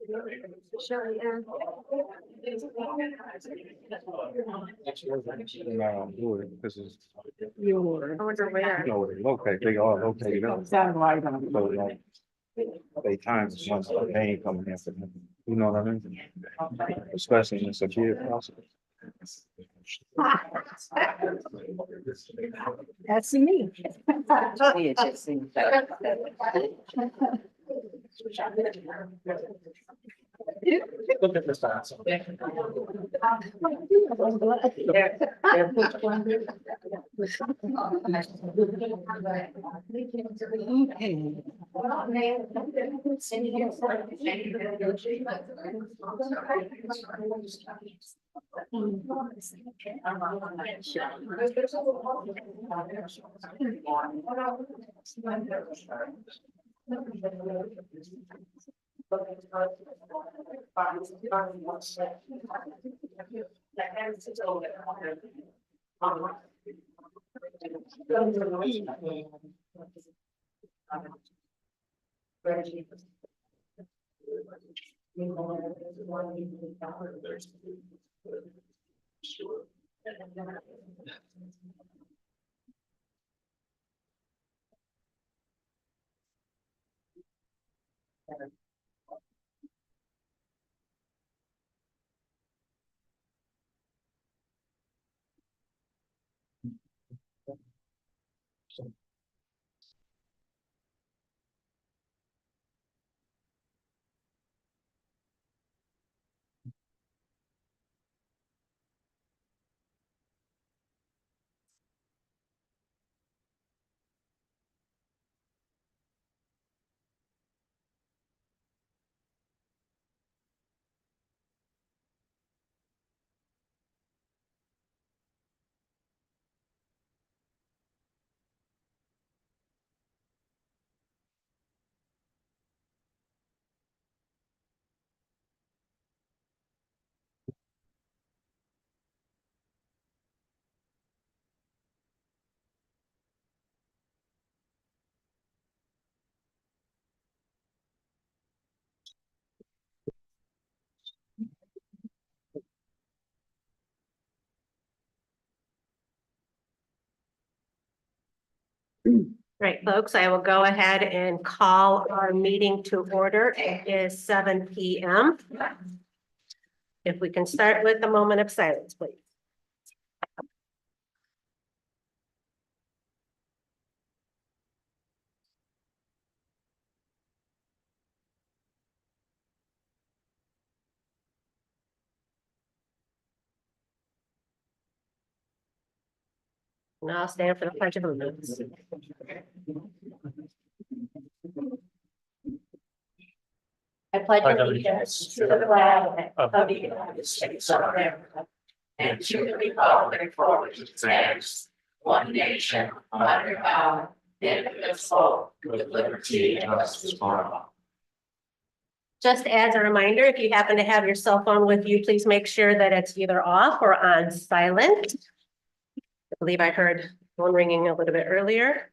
No, this is. I wonder where. You know where they're located, they are located up. So like, they times once they ain't coming in for them. You know what I mean? Especially in such a process. That's me. It just seems like. Look at this fast. Right, folks, I will go ahead and call our meeting to order. It is 7 p.m. If we can start with a moment of silence, please. Now I'll stand for the pledge of allegiance. I pledge allegiance to the flag of the United States of America and to the republic for which it stands, one nation, under God, indivisible, with liberty and justice for all. Just as a reminder, if you happen to have your cell phone with you, please make sure that it's either off or on silent. I believe I heard phone ringing a little bit earlier.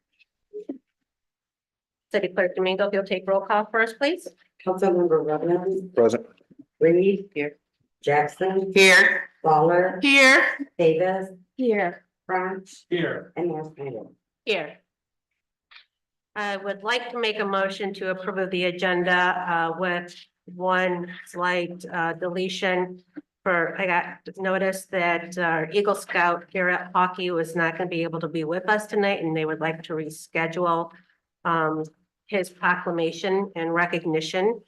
City Clerk Domingo, if you'll take roll call for us, please. Councilmember Rutland, Present. Reed. Here. Jackson. Here. Lawler. Here. Davis. Here. French. Here. And North Snyder. Here. I would like to make a motion to approve the agenda with one slight deletion. I got notice that our Eagle Scout here at hockey was not going to be able to be with us tonight, and they would like to reschedule his proclamation and recognition.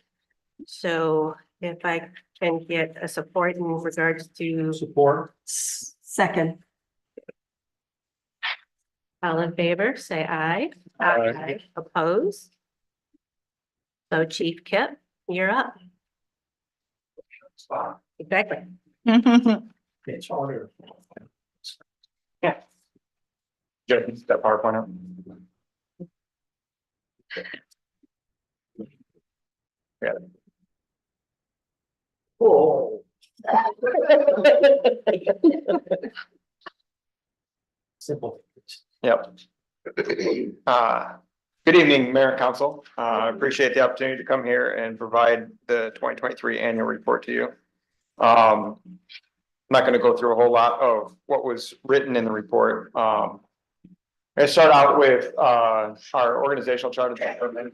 So if I can get a support in regards to Support. second. All in favor, say aye. Aye. Oppose? So Chief Kip, you're up. Spot. Exactly. It's all here. Yeah. That PowerPoint up. Yeah. Cool. Simple. Yep. Good evening, Mayor and Council. I appreciate the opportunity to come here and provide the 2023 annual report to you. I'm not going to go through a whole lot of what was written in the report. I start out with our organizational chart of development,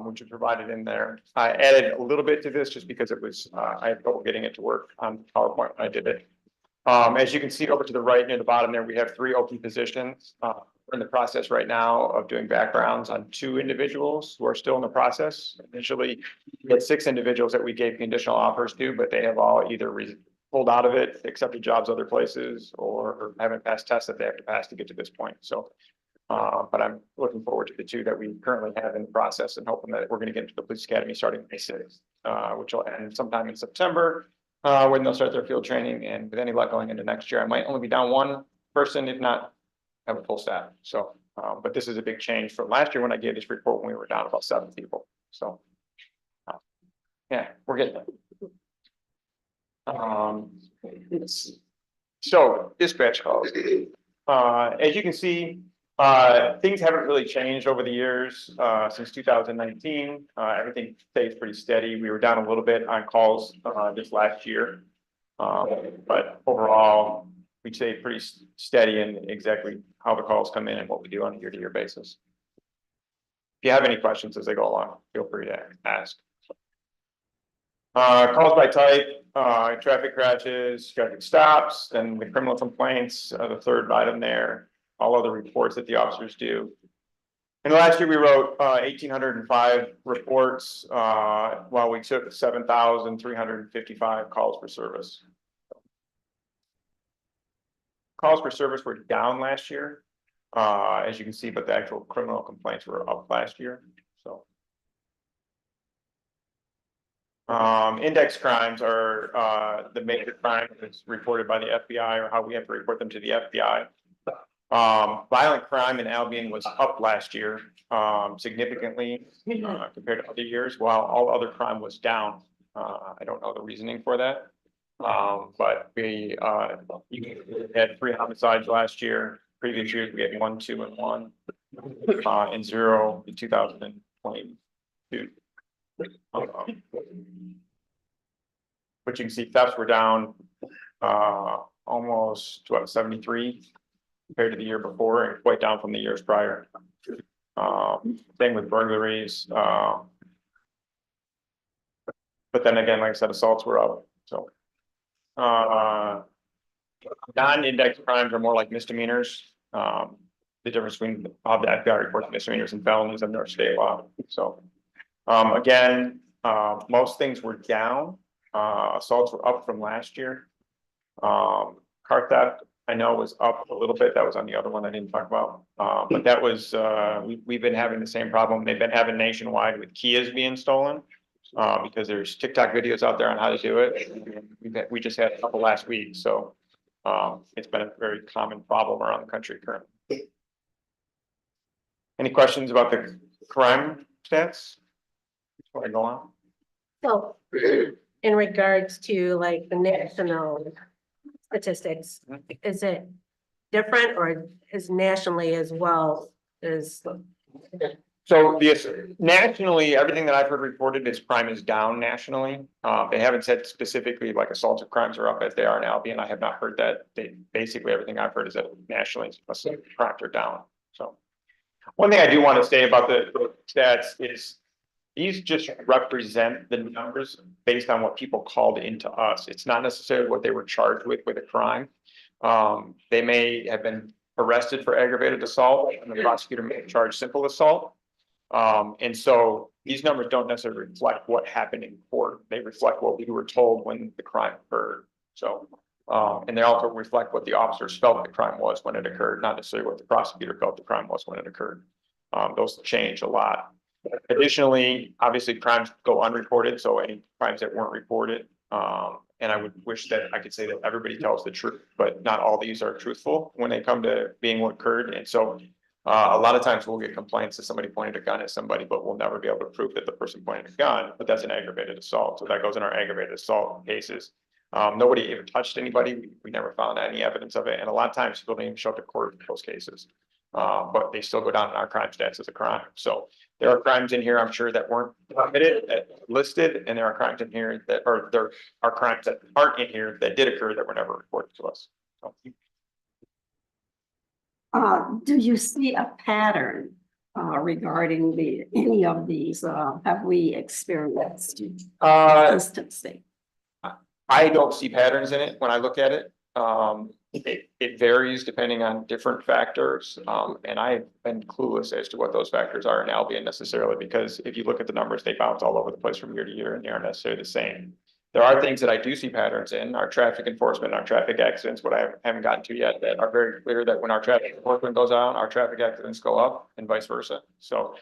which is provided in there. I added a little bit to this just because it was I had trouble getting it to work on PowerPoint when I did it. As you can see over to the right near the bottom there, we have 3 open positions. We're in the process right now of doing backgrounds on 2 individuals who are still in the process. Initially, we had 6 individuals that we gave conditional offers to, but they have all either pulled out of it, accepted jobs other places, or haven't passed tests that they have to pass to get to this point. So, but I'm looking forward to the 2 that we currently have in the process and hoping that we're going to get into the police academy starting May 6th, which will end sometime in September. When they'll start their field training, and with any luck going into next year, I might only be down 1 person, if not have a full staff. So, but this is a big change from last year when I gave this report when we were down about 7 people. So, yeah, we're getting there. So dispatch calls. As you can see, things haven't really changed over the years since 2019. Everything stays pretty steady. We were down a little bit on calls this last year, but overall, we stay pretty steady in exactly how the calls come in and what we do on a year-to-year basis. If you have any questions as they go along, feel free to ask. Calls by type, traffic crashes, traffic stops, then the criminal complaints, the 3rd item there. All other reports that the officers do. And last year we wrote 1,805 reports while we took 7,355 calls for service. Calls for service were down last year, as you can see, but the actual criminal complaints were up last year. So index crimes are the major crime that's reported by the FBI, or how we have to report them to the FBI. Violent crime in Albion was up last year significantly compared to other years, while all other crime was down. I don't know the reasoning for that, but we had 3 homicides last year. Previous years we had 1, 2, and 1, and 0 in 2022. But you can see thefts were down almost 73 compared to the year before, and quite down from the years prior. Same with burglaries. But then again, like I said, assaults were up. So non-index crimes are more like misdemeanors. The difference between how the FBI reports misdemeanors and felonies under state law. So again, most things were down. Assaults were up from last year. Car theft, I know, was up a little bit. That was on the other one I didn't talk about. But that was, we've been having the same problem they've been having nationwide with Kias being stolen. Because there's TikTok videos out there on how to do it. We just had a couple last week. So it's been a very common problem around the country currently. Any questions about the crime stats before I go on? So in regards to like the national statistics, is it different or is nationally as well as? So nationally, everything that I've heard reported is crime is down nationally. They haven't said specifically like assaults of crimes are up as they are in Albion. I have not heard that. Basically everything I've heard is that nationally crimes are down. So one thing I do want to say about the stats is these just represent the numbers based on what people called into us. It's not necessarily what they were charged with a crime. They may have been arrested for aggravated assault and the prosecutor may have charged simple assault. And so these numbers don't necessarily reflect what happened in court. They reflect what we were told when the crime occurred. So, and they also reflect what the officers felt the crime was when it occurred, not necessarily what the prosecutor felt the crime was when it occurred. Those change a lot. Additionally, obviously crimes go unreported. So any crimes that weren't reported, and I would wish that I could say that everybody tells the truth, but not all these are truthful when they come to being what occurred. And so a lot of times we'll get complaints that somebody pointed a gun at somebody, but we'll never be able to prove that the person pointed a gun, but that's an aggravated assault. So that goes in our aggravated assault cases. Nobody even touched anybody. We never found any evidence of it. And a lot of times people don't even show up to court in those cases. But they still go down in our crime stats as a crime. So there are crimes in here, I'm sure, that weren't committed, that listed, and there are crimes in here that, or there are crimes that aren't in here that did occur that were never reported to us. So, Do you see a pattern regarding any of these? Have we experienced consistency? I don't see patterns in it when I look at it. It varies depending on different factors. And I've been clueless as to what those factors are in Albion necessarily, because if you look at the numbers, they bounce all over the place from year to year and they aren't necessarily the same. There are things that I do see patterns in our traffic enforcement, our traffic accidents, what I haven't gotten to yet, that are very clear that when our traffic enforcement goes on, our traffic accidents go up and vice versa. So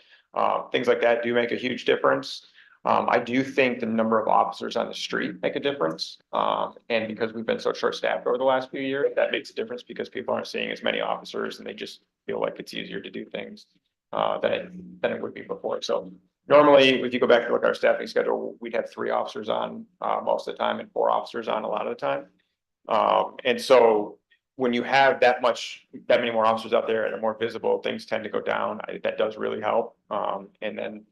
things like that do make a huge difference. I do think the number of officers on the street make a difference. And because we've been so short-staffed over the last few years, that makes a difference because people aren't seeing as many officers and they just feel like it's easier to do things than it would be before. So normally, if you go back to look at our staffing schedule, we'd have 3 officers on most of the time and 4 officers on a lot of the time. And so when you have that many more officers out there and are more visible, things tend to go down. That does really help. And then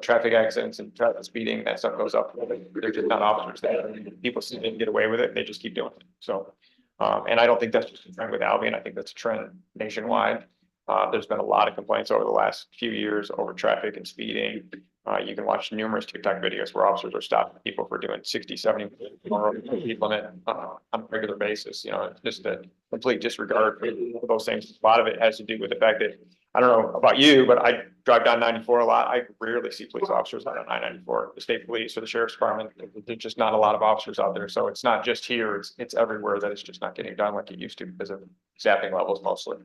traffic accidents and traffic speeding, that stuff goes up. They're just not officers there. People see them get away with it. They just keep doing it. So, and I don't think that's just a trend with Albion. I think that's a trend nationwide. There's been a lot of complaints over the last few years over traffic and speeding. You can watch numerous TikTok videos where officers are stopping people for doing 60, 70 speed limit on a regular basis. It's just a complete disregard for those things. A lot of it has to do with the fact that, I don't know about you, but I drive down 94 a lot. I rarely see police officers out on I-94, the state police or the sheriff's department. There's just not a lot of officers out there. So it's not just here, it's everywhere that it's just not getting done like it used to because of staffing levels mostly.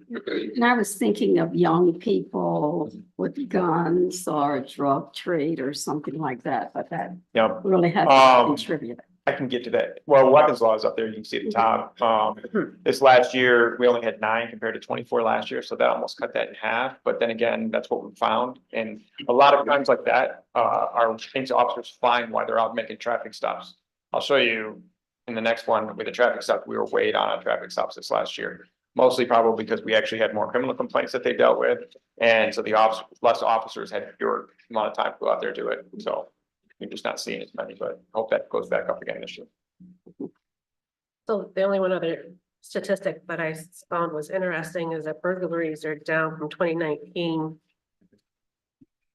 And I was thinking of young people with guns or drug trade or something like that, but that Yeah. really hasn't contributed. I can get to that. Well, weapons law is up there. You can see at the top. This last year, we only had 9 compared to 24 last year. So that almost cut that in half. But then again, that's what we found. And a lot of crimes like that are things officers find while they're out making traffic stops. I'll show you in the next one with the traffic stop. We were way down on traffic stops this last year. Mostly probably because we actually had more criminal complaints that they dealt with. And so less officers had fewer amount of time to go out there and do it. So you're just not seeing as many, but I hope that goes back up again this year. So the only one other statistic that I found was interesting is that burglaries are down from 2019.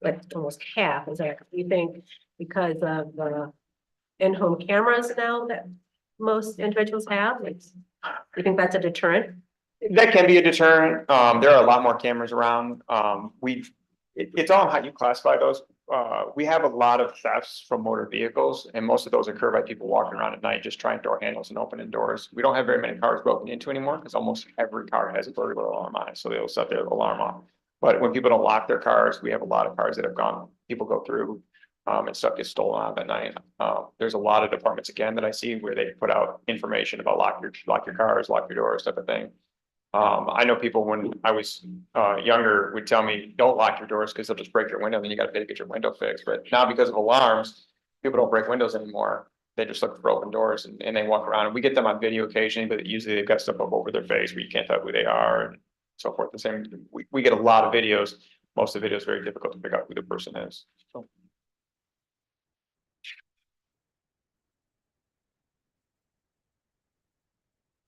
Like almost half. Is that, you think, because of the in-home cameras now that most individuals have? You think that's a deterrent? That can be a deterrent. There are a lot more cameras around. It's all how you classify those. We have a lot of thefts from motor vehicles, and most of those occur by people walking around at night, just trying door handles and opening doors. We don't have very many cars broken into anymore because almost every car has a burglar alarm on it, so they'll set their alarm off. But when people don't lock their cars, we have a lot of cars that have gone, people go through, and stuff gets stolen out at night. There's a lot of departments again that I see where they put out information about lock your cars, lock your doors, type of thing. I know people when I was younger would tell me, don't lock your doors because they'll just break your window, then you got to pay to get your window fixed. But now because of alarms, people don't break windows anymore. They just look for open doors and they walk around, and we get them on video occasionally, but usually they've got stuff up over their face where you can't tell who they are and so forth. The same, we get a lot of videos. Most of the videos very difficult to pick out who the person is. So.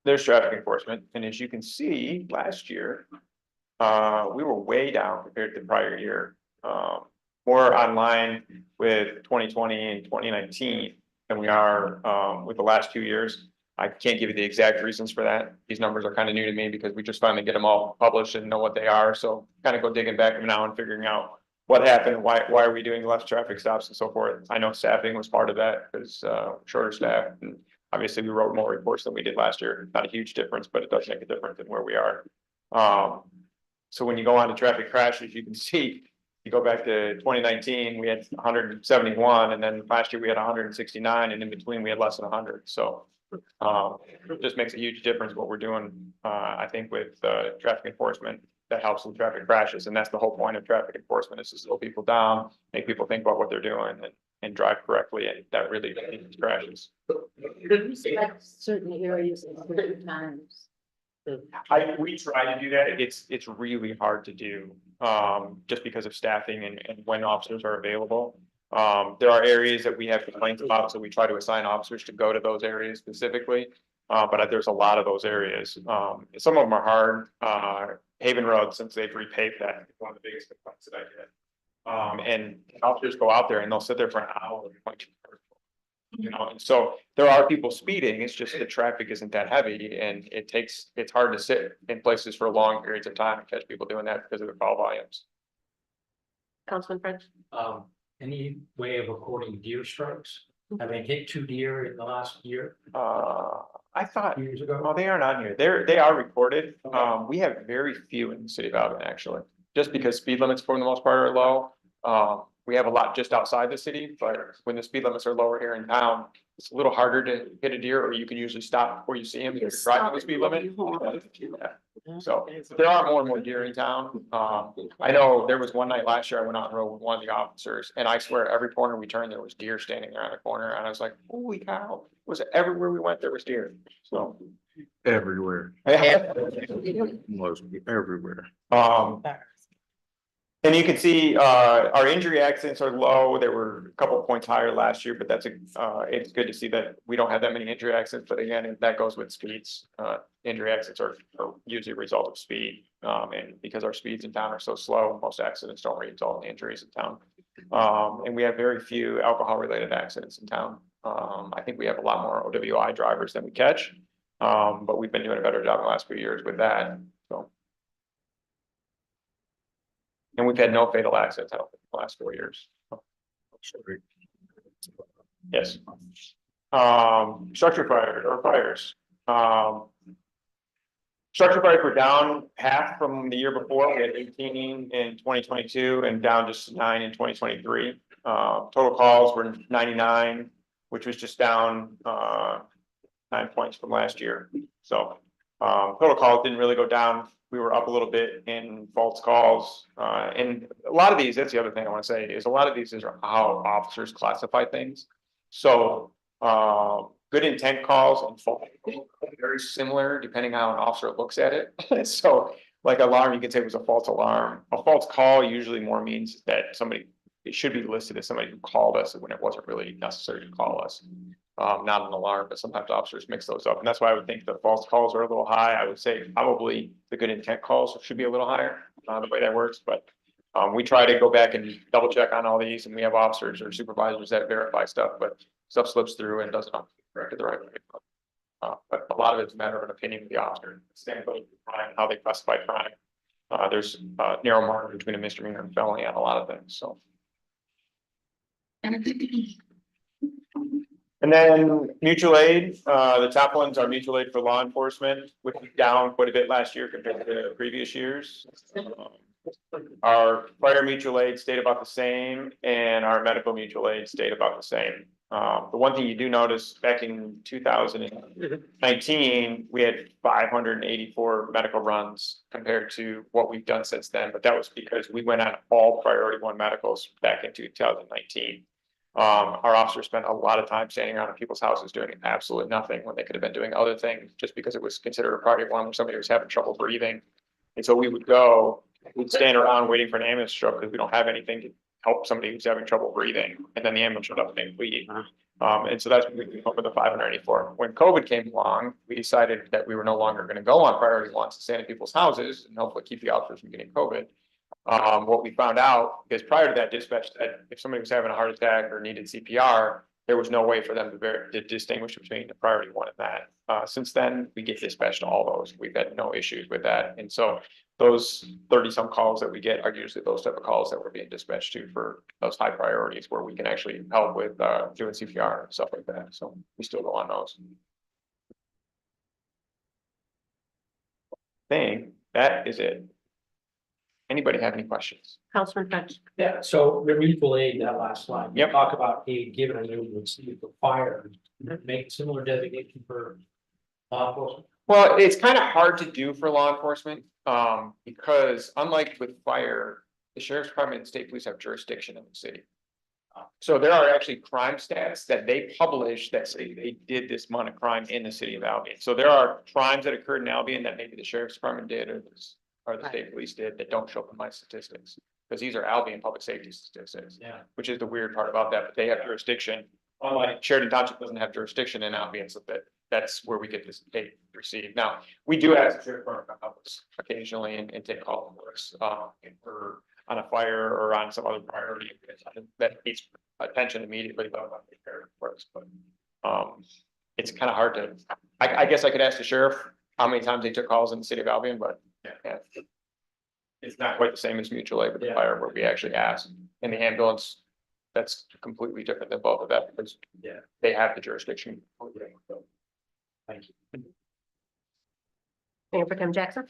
There's traffic enforcement, and as you can see, last year, we were way down compared to the prior year. More online with 2020 and 2019 than we are with the last 2 years. I can't give you the exact reasons for that. These numbers are kind of new to me because we just finally get them all published and know what they are. So kind of go digging back now and figuring out what happened, why are we doing less traffic stops and so forth. I know staffing was part of that because shorter staff. And obviously, we wrote more reports than we did last year. Not a huge difference, but it does make a difference in where we are. So when you go on to traffic crashes, you can see you go back to 2019, we had 171, and then last year we had 169, and in between we had less than 100. So it just makes a huge difference what we're doing. I think with traffic enforcement that helps with traffic crashes, and that's the whole point of traffic enforcement is to slow people down, make people think about what they're doing, and drive correctly, and that really reduces crashes. Like certain areas at certain times. We try to do that. It's really hard to do, just because of staffing and when officers are available. There are areas that we have complaints about, so we try to assign officers to go to those areas specifically. But there's a lot of those areas. Some of them are hard. Haven Road, since they've repaved that, is one of the biggest complaints that I get. And officers go out there and they'll sit there for an hour. You know, and so there are people speeding, it's just the traffic isn't that heavy and it's hard to sit in places for long periods of time and catch people doing that because of the call volumes. Councilman French? Any way of recording deer strikes? Have they hit 2 deer in the last year, I thought, years ago? oh, they aren't on here. They are recorded. We have very few in the city of Albion, actually, just because speed limits for the most part are low. We have a lot just outside the city, but when the speed limits are lower here in town, it's a little harder to hit a deer, or you can usually stop before you see him if you're driving the speed limit. Yeah. So there are more and more deer in town. I know there was one night last year I went out and rode with one of the officers, and I swear every corner we turned, there was deer standing around the corner, and I was like, holy cow, was it everywhere we went, there was deer, so. Everywhere, Yeah. most everywhere. And you can see, our injury accidents are low. They were a couple of points higher last year, but it's good to see that we don't have that many injury accidents, but again, that goes with speeds. Injury accidents are usually a result of speed. And because our speeds in town are so slow, most accidents don't result in injuries in town. And we have very few alcohol related accidents in town. I think we have a lot more OWI drivers than we catch. But we've been doing a better job in the last few years with that, so. And we've had no fatal accidents, I don't think, in the last 4 years. Yes. Structure fires or fires. Structure fires were down half from the year before. We had 18 in 2022 and down just 9 in 2023. Total calls were 99, which was just down 9 points from last year. So total calls didn't really go down. We were up a little bit in false calls. And a lot of these, that's the other thing I want to say, is a lot of these is how officers classify things. So good intent calls and false calls are very similar depending how an officer looks at it. So like alarm, you can say it was a false alarm. A false call usually more means that it should be listed as somebody who called us when it wasn't really necessary to call us. Not an alarm, but sometimes officers mix those up. And that's why I would think the false calls are a little high. I would say probably the good intent calls should be a little higher, the way that works. But we try to go back and double check on all these, and we have officers or supervisors that verify stuff, but stuff slips through and doesn't correct it the right way. But a lot of it's a matter of an opinion of the officer, standpoint of crime, how they classify crime. There's a narrow margin between a misdemeanor and felony on a lot of things, so. And then mutual aid, the top ones are mutual aid for law enforcement, which was down quite a bit last year compared to previous years. Our fire mutual aid stayed about the same, and our medical mutual aid stayed about the same. The one thing you do notice, back in 2019, we had 584 medical runs compared to what we've done since then, but that was because we went on all priority 1 medicals back in 2019. Our officers spent a lot of time standing around in people's houses doing absolutely nothing when they could have been doing other things, just because it was considered a priority 1 where somebody was having trouble breathing. And so we'd stand around waiting for an ambulance to show up because we don't have anything to help somebody who's having trouble breathing. And then the ambulance showed up and they bleed. And so that's when we came up with the 584. When COVID came along, we decided that we were no longer going to go on priority 1s to stand in people's houses and hopefully keep the officers from getting COVID. What we found out, because prior to that dispatch, that if somebody was having a heart attack or needed CPR, there was no way for them to distinguish between the priority 1 and that. Since then, we get dispatched to all those. We've had no issues with that. And so those 30 some calls that we get are usually those type of calls that we're being dispatched to for those high priorities where we can actually help with doing CPR and stuff like that. So we still go on those. I think that is it. Anybody have any questions? Councilman French. Yeah, so mutual aid, that last slide. You Yep. Talk about aid given an emergency for fire, make similar designation for law enforcement. Well, it's kind of hard to do for law enforcement, because unlike with fire, the sheriff's department and state police have jurisdiction in the city. So there are actually crime stats that they publish that say they did this amount of crime in the city of Albion. So there are crimes that occurred in Albion that maybe the sheriff's department did or the state police did that don't show up in my statistics. Because these are Albion public safety statistics, Yeah. which is the weird part about that, but they have jurisdiction. Unlike Sheridan Township doesn't have jurisdiction in Albion, so that's where we get this aid received. Now, we do have the sheriff's department help us occasionally and take calls for us, if we're on a fire or on some other priority that needs attention immediately, but I'm not prepared for us, but it's kind of hard to, I guess I could ask the sheriff how many times they took calls in the city of Albion, but yeah. It's not quite the same as mutual aid with the Yeah. fire where we actually ask. In the ambulance, that's completely different than both of that because Yeah. they have the jurisdiction. Thank you. Mayor Pro Tem Jackson.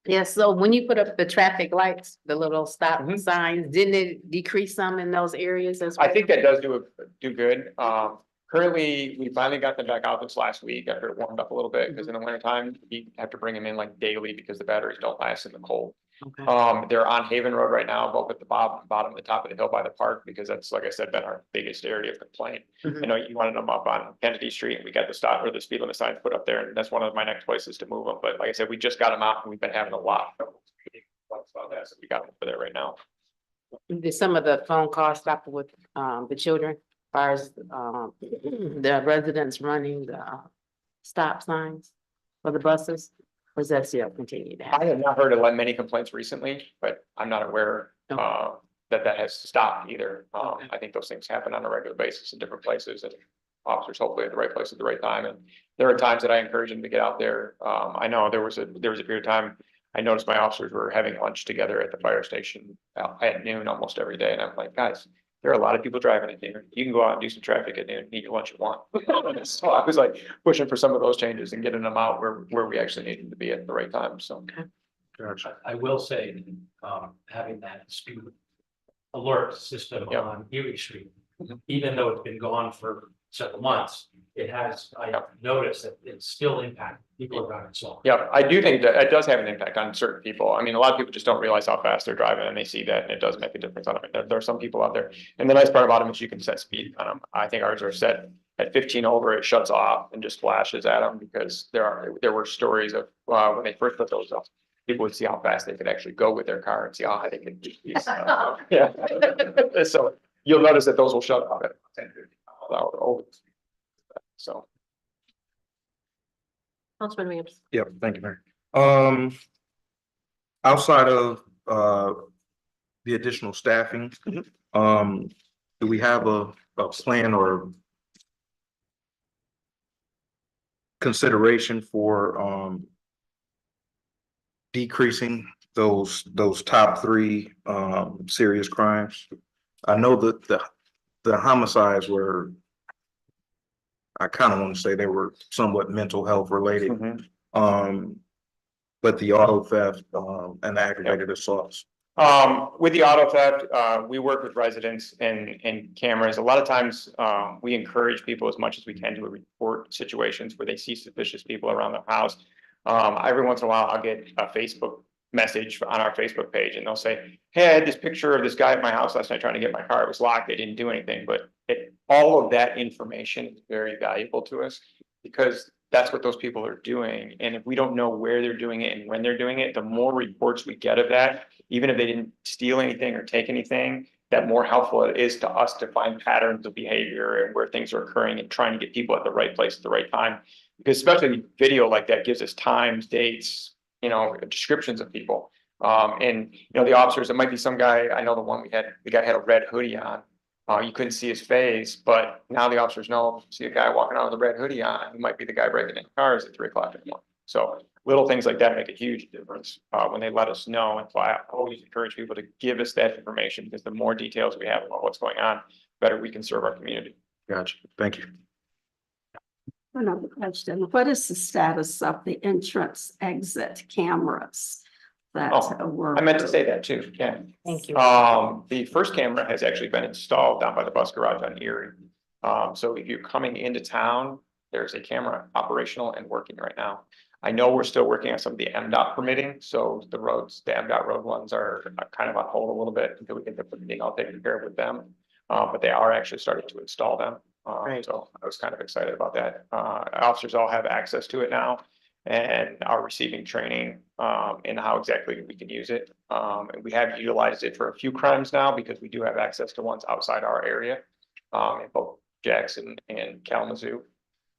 Yeah, so when you put up the traffic lights, the little stop Mhm. signs, didn't it decrease some in those areas as well? I think that does do good. Currently, we finally got them back out this last week after it warmed up a little bit, because in the winter time, you have to bring them in like daily because the batteries don't last in the cold. Okay. They're on Haven Road right now, both at the bottom of the top of the hill by the park, because that's, like I said, been our biggest area of complaint. Mhm. You know, you wanted them up on Kennedy Street, and we got the stop or the speed limit signs put up there, and that's one of my next places to move them, but like I said, we just got them out, and we've been having a lot of trouble. About that, so we got them over there right now. Did some of the phone calls stop with the children, as far as the residents running the stop signs for the buses? Or is that still continue to I happen? have not heard of like many complaints recently, but I'm not aware Okay. that has stopped either. Okay. I think those things happen on a regular basis in different places and officers hopefully at the right place at the right time. And there are times that I encourage them to get out there. I know there was a period of time I noticed my officers were having lunch together at the fire station at noon almost every day. And I'm like, guys, there are a lot of people driving at noon. You can go out and do some traffic at noon, and eat your lunch you want. So I was like pushing for some of those changes and getting them out where we actually need them to be at the right time. So. I will say, having that speed alert system Yep. on Erie Street, Mhm. even though it's been gone for several months, I have noticed that it's still impacting people are driving slow. Yeah, I do think that it does have an impact on certain people. I mean, a lot of people just don't realize how fast they're driving and they see that and it does make a difference on them. There are some people out there. And the nice part about them is you can set speed on them. I think ours are set at 15 over, it shuts off and just flashes at them because there were stories of when they first put those up. People would see how fast they could actually go with their car and see how high they could. Yeah. So you'll notice that those will shut off at 10, 15 miles an hour over. So. Councilman Williams. Yep, thank you, Mayor. Outside of the additional staffing, do we have a plan or consideration for decreasing those top three serious crimes? I know that the homicides were, I kind of want to say they were somewhat mental health related. But the auto theft and the aggravated assaults. With the auto theft, we work with residents and cameras. A lot of times, we encourage people as much as we can to report situations where they see suspicious people around their house. Every once in a while, I'll get a Facebook message on our Facebook page and they'll say, hey, I had this picture of this guy at my house last night trying to get my car. It was locked. They didn't do anything, but all of that information is very valuable to us because that's what those people are doing. And if we don't know where they're doing it and when they're doing it, the more reports we get of that, even if they didn't steal anything or take anything, that more helpful it is to us to find patterns of behavior and where things are occurring and trying to get people at the right place at the right time. Because especially video like that gives us times, dates, descriptions of people. And the officers, it might be some guy, I know the guy had a red hoodie on. You couldn't see his face, but now the officers know, see a guy walking around with a red hoodie on, who might be the guy breaking in cars at 3 o'clock in the morning. So little things like that make a huge difference when they let us know. And so I always encourage people to give us that information because the more details we have about what's going on, the better we can serve our community. Gotcha. Thank you. Another question, what is the status of the entrance exit cameras that Oh, work. I meant to say that too, yeah. Thank you. The first camera has actually been installed down by the bus garage on Erie. So if you're coming into town, there's a camera operational and working right now. I know we're still working on some of the MDOT permitting, so the roads, the MDOT road ones are kind of on hold a little bit until we get the permitting all taken care of with them. But they are actually starting to install them. Great. So I was kind of excited about that. Officers all have access to it now and are receiving training in how exactly we can use it. And we have utilized it for a few crimes now because we do have access to ones outside our area, in both Jackson and Kalamazoo.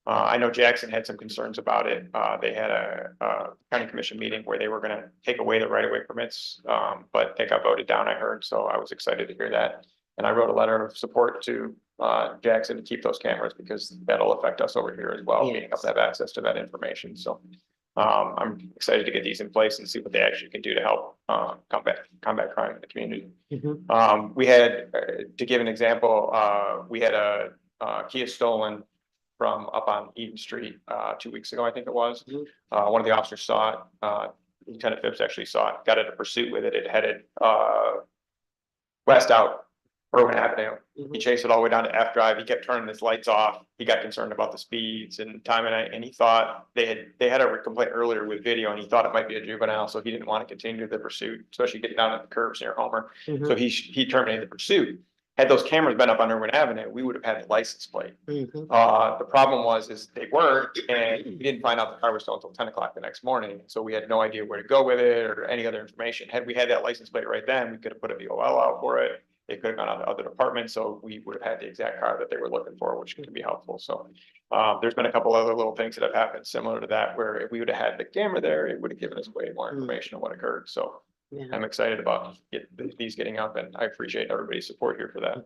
I know Jackson had some concerns about it. They had a county commission meeting where they were gonna take away the right-of-way permits, but they got voted down, I heard, so I was excited to hear that. And I wrote a letter of support to Jackson to keep those cameras because that'll affect us over here as well, being able to have access to that information, so. I'm excited to get these in place and see what they actually can do to help combat crime in the community. Mhm. We had, to give an example, we had a Kia stolen from up on Eden Street 2 weeks ago, I think it was. One of the officers saw it, Lieutenant Phipps actually saw it, got into pursuit with it. It headed west out Irwin Avenue. He chased it all the way down to F Drive. He kept turning his lights off. He got concerned about the speeds and time, and he thought they had a complaint earlier with video, and he thought it might be a juvenile, so he didn't want to continue the pursuit, especially getting down at the curves near Homer. So he terminated the pursuit. Had those cameras been up on Irwin Avenue, we would have had the license plate. The problem is they weren't, and we didn't find out the car was stolen until 10 o'clock the next morning. So we had no idea where to go with it or any other information. Had we had that license plate right then, we could have put a VOL out for it. It could have gone on to other departments, so we would have had the exact car that they were looking for, which can be helpful. So there's been a couple other little things that have happened similar to that, where if we would have had the camera there, it would have given us way more information on what occurred. So Yeah. I'm excited about these getting up, and I appreciate everybody's support here for that.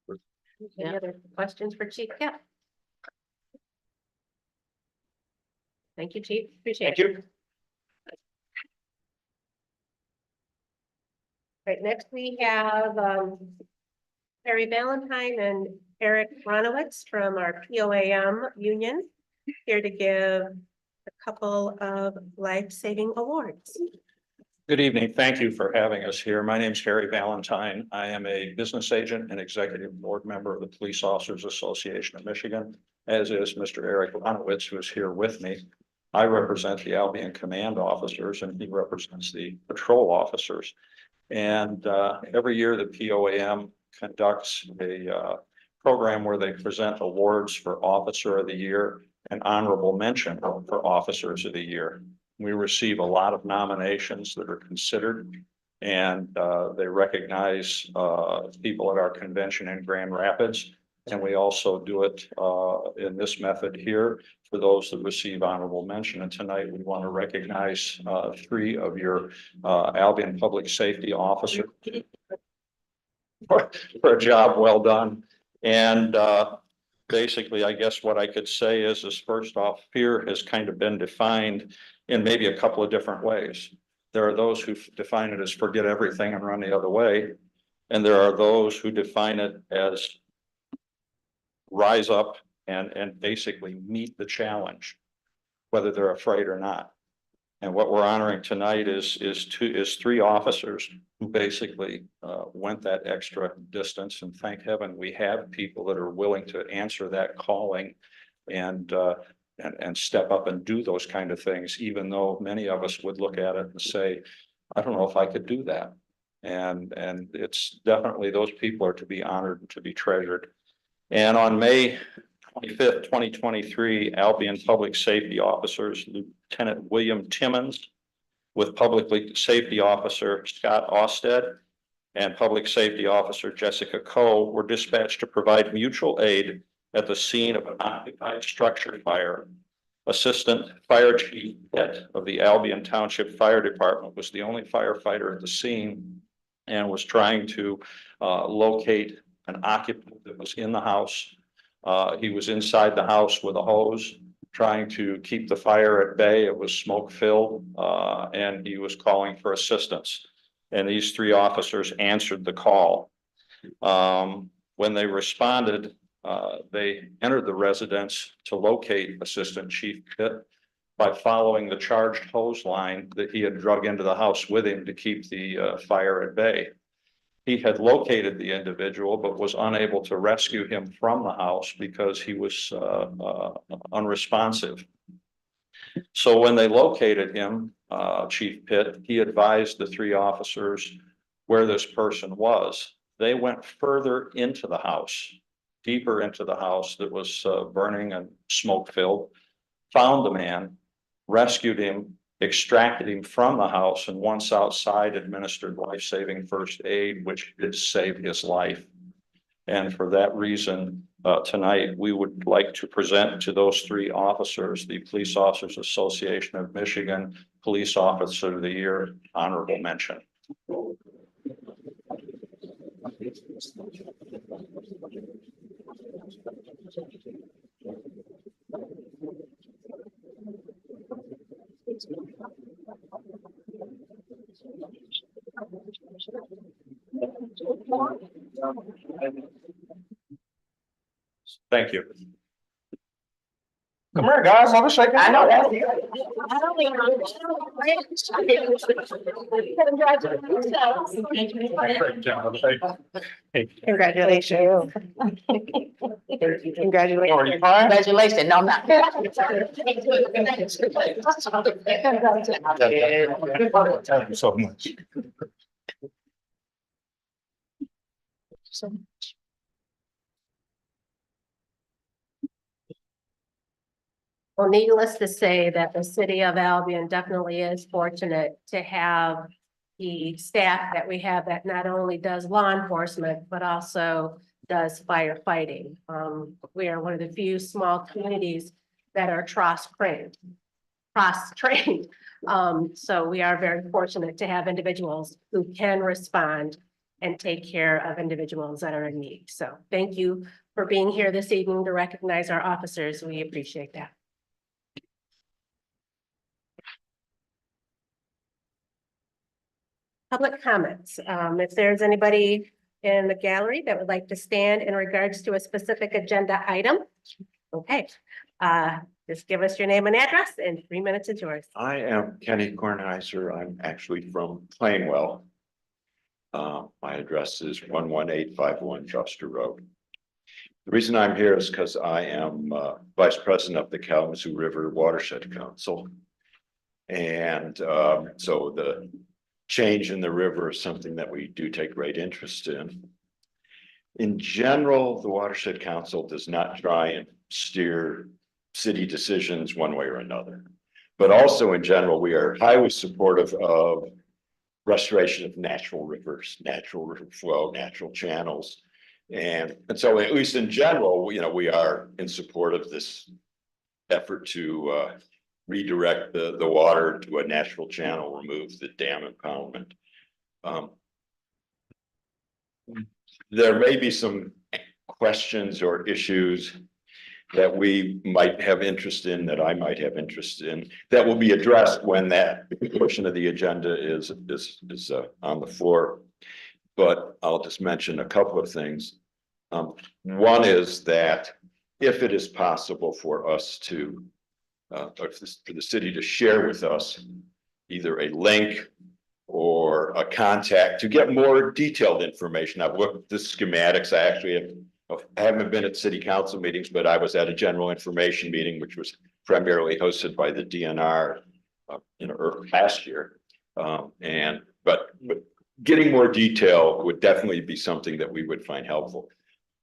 Yeah. Any other questions for Chief? Yeah. Thank you, Chief. Appreciate Thank it. you. Right, next we have Harry Valentine and Eric Ronowitz from our POAM union here to give a couple of life-saving awards. Good evening. Thank you for having us here. My name is Harry Valentine. I am a business agent and executive board member of the Police Officers Association of Michigan, as is Mr. Eric Ronowitz, who is here with me. I represent the Albion command officers and he represents the patrol officers. And every year the POAM conducts a program where they present awards for Officer of the Year and honorable mention for Officers of the Year. We receive a lot of nominations that are considered, and they recognize people at our convention in Grand Rapids. And we also do it in this method here for those that receive honorable mention. And tonight we want to recognize 3 of your Albion public safety officers for a job well done. And basically, I guess what I could say is first off, fear has kind of been defined in maybe a couple of different ways. There are those who define it as forget everything and run the other way. And there are those who define it as rise up and basically meet the challenge, whether they're afraid or not. And what we're honoring tonight is 3 officers who basically went that extra distance, and thank heaven we have people that are willing to answer that calling and step up and do those kind of things, even though many of us would look at it and say, I don't know if I could do that. And it's definitely, those people are to be honored and to be treasured. And on May 25th, 2023, Albion Public Safety Officers, Lieutenant William Timmons with Public Safety Officer Scott Osted and Public Safety Officer Jessica Coe were dispatched to provide mutual aid at the scene of an occupied structure fire. Assistant Fire Chief Pitt of the Albion Township Fire Department was the only firefighter at the scene and was trying to locate an occupant that was in the house. He was inside the house with a hose, trying to keep the fire at bay. It was smoke filled, and he was calling for assistance. And these 3 officers answered the call. When they responded, they entered the residence to locate Assistant Chief Pitt. by following the charged hose line that he had drug into the house with him to keep the fire at bay. He had located the individual, but was unable to rescue him from the house because he was unresponsive. So when they located him, Chief Pitt, he advised the three officers where this person was. They went further into the house, deeper into the house that was burning and smoke filled, found the man, rescued him, extracted him from the house, and once outside administered life-saving first aid, which did save his life. And for that reason, tonight, we would like to present to those three officers, the Police Officers Association of Michigan Police Officer of the Year honorable mention. Thank you. Come here, guys, have a shake. I know that's. Congratulations. Congratulations. Are you fine? Congratulations. No, I'm not. Thank you so much. Well, needless to say that the city of Albion definitely is fortunate to have the staff that we have that not only does law enforcement, but also does firefighting. We are one of the few small communities that are cross-trained. So we are very fortunate to have individuals who can respond and take care of individuals that are in need. So thank you for being here this evening to recognize our officers. We appreciate that. Public comments. If there's anybody in the gallery that would like to stand in regards to a specific agenda item. Okay, just give us your name and address and 3 minutes is yours. I am Kenny Kornheiser. I'm actually from Plainwell. My address is 11851 Juster Road. The reason I'm here is because I am Vice President of the Kalamazoo River Watershed Council. And so the change in the river is something that we do take great interest in. In general, the Watershed Council does not try and steer city decisions one way or another. But also in general, we are highly supportive of restoration of natural rivers, natural river flow, natural channels. And so at least in general, we are in support of this effort to redirect the water to a natural channel, remove the dam impoundment. There may be some questions or issues that we might have interest in, that I might have interest in, that will be addressed when that portion of the agenda is on the floor. But I'll just mention a couple of things. One is that if it is possible for us to, for the city to share with us either a link or a contact to get more detailed information. I've looked at the schematics. I actually haven't been at city council meetings, but I was at a general information meeting, which was primarily hosted by the DNR last year. But getting more detail would definitely be something that we would find helpful.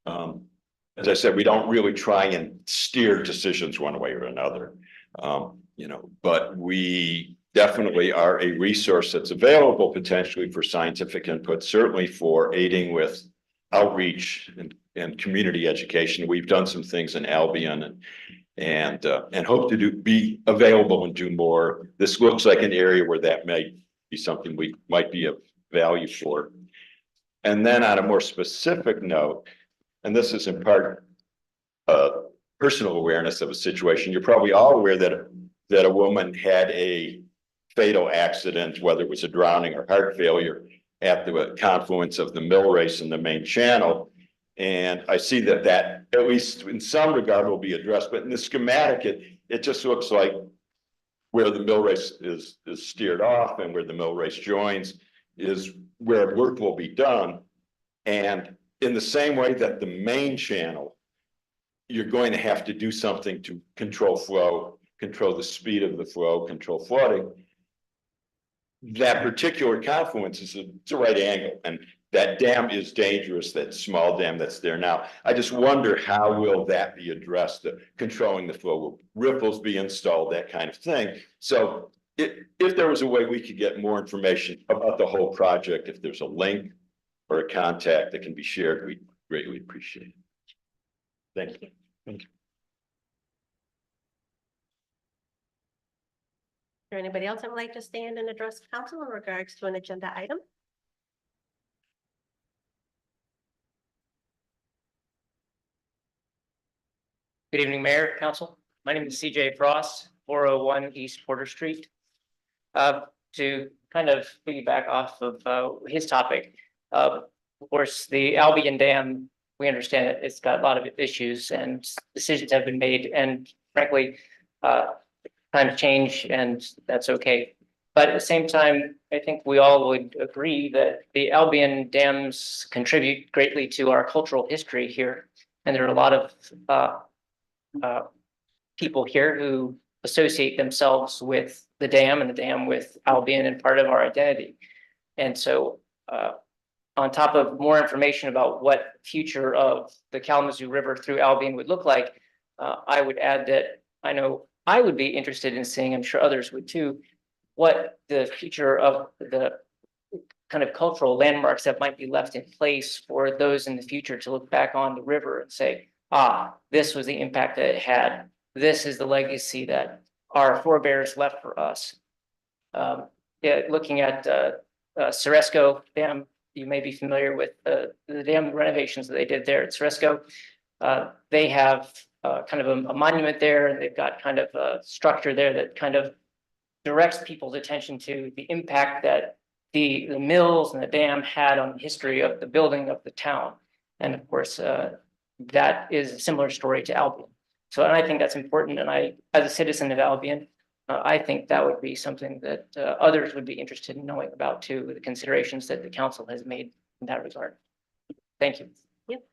As I said, we don't really try and steer decisions one way or another, but we definitely are a resource that's available potentially for scientific input, certainly for aiding with outreach and community education. We've done some things in Albion and hope to be available and do more. This looks like an area where that may be something we might be of value for. And then on a more specific note, and this is in part personal awareness of a situation, you're probably all aware that a woman had a fatal accident, whether it was a drowning or heart failure, at the confluence of the mill race and the main channel. And I see that at least in some regard will be addressed, but in the schematic, it just looks like where the mill race is steered off and where the mill race joins is where work will be done. And in the same way that the main channel, you're going to have to do something to control flow, control the speed of the flow, control flooding. That particular confluence is it's a right angle, and that dam is dangerous, that small dam that's there now. I just wonder how will that be addressed, controlling the flow, will ripples be installed, that kind of thing. So if there was a way we could get more information about the whole project, if there's a link or a contact that can be shared, we'd greatly appreciate it. Thank you. Is there anybody else that would like to stand and address council in regards to an agenda item? Good evening, Mayor, Council. My name is CJ Frost, 401 East Porter Street. To kind of piggyback off of his topic, of course, the Albion Dam, we understand that it's got a lot of issues and decisions have been made, and frankly, time to change, and that's okay. But at the same time, I think we all would agree that the Albion dams contribute greatly to our cultural history here. And there are a lot of people here who associate themselves with the dam and the dam with Albion and part of our identity. And so on top of more information about what future of the Kalamazoo River through Albion would look like, I would add that I know I would be interested in seeing, I'm sure others would too, what the future of the kind of cultural landmarks that might be left in place for those in the future to look back on the river and say, this was the impact that it had. This is the legacy that our forebears left for us. Looking at Ceresco Dam, you may be familiar with the dam renovations that they did there at Ceresco. They have kind of a monument there, and they've got kind of a structure there that kind of directs people's attention to the impact that the mills and the dam had on the history of the building of the town. And of course, that is a similar story to Albion. So, and I think that's important. And I, as a citizen of Albion, I think that would be something that others would be interested in knowing about too, the considerations that the council has made in that regard. Thank you. Yep.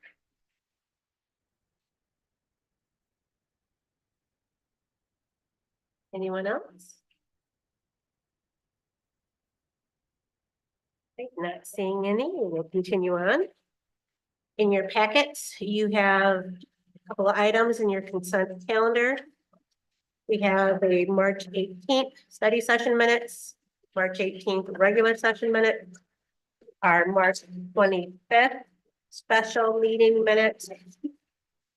Anyone else? Okay, not seeing any, we will continue on. In your packets, you have a couple of items in your consent calendar. We have a March 18th study session minutes, March 18th regular session minute, our March 25th special meeting minutes,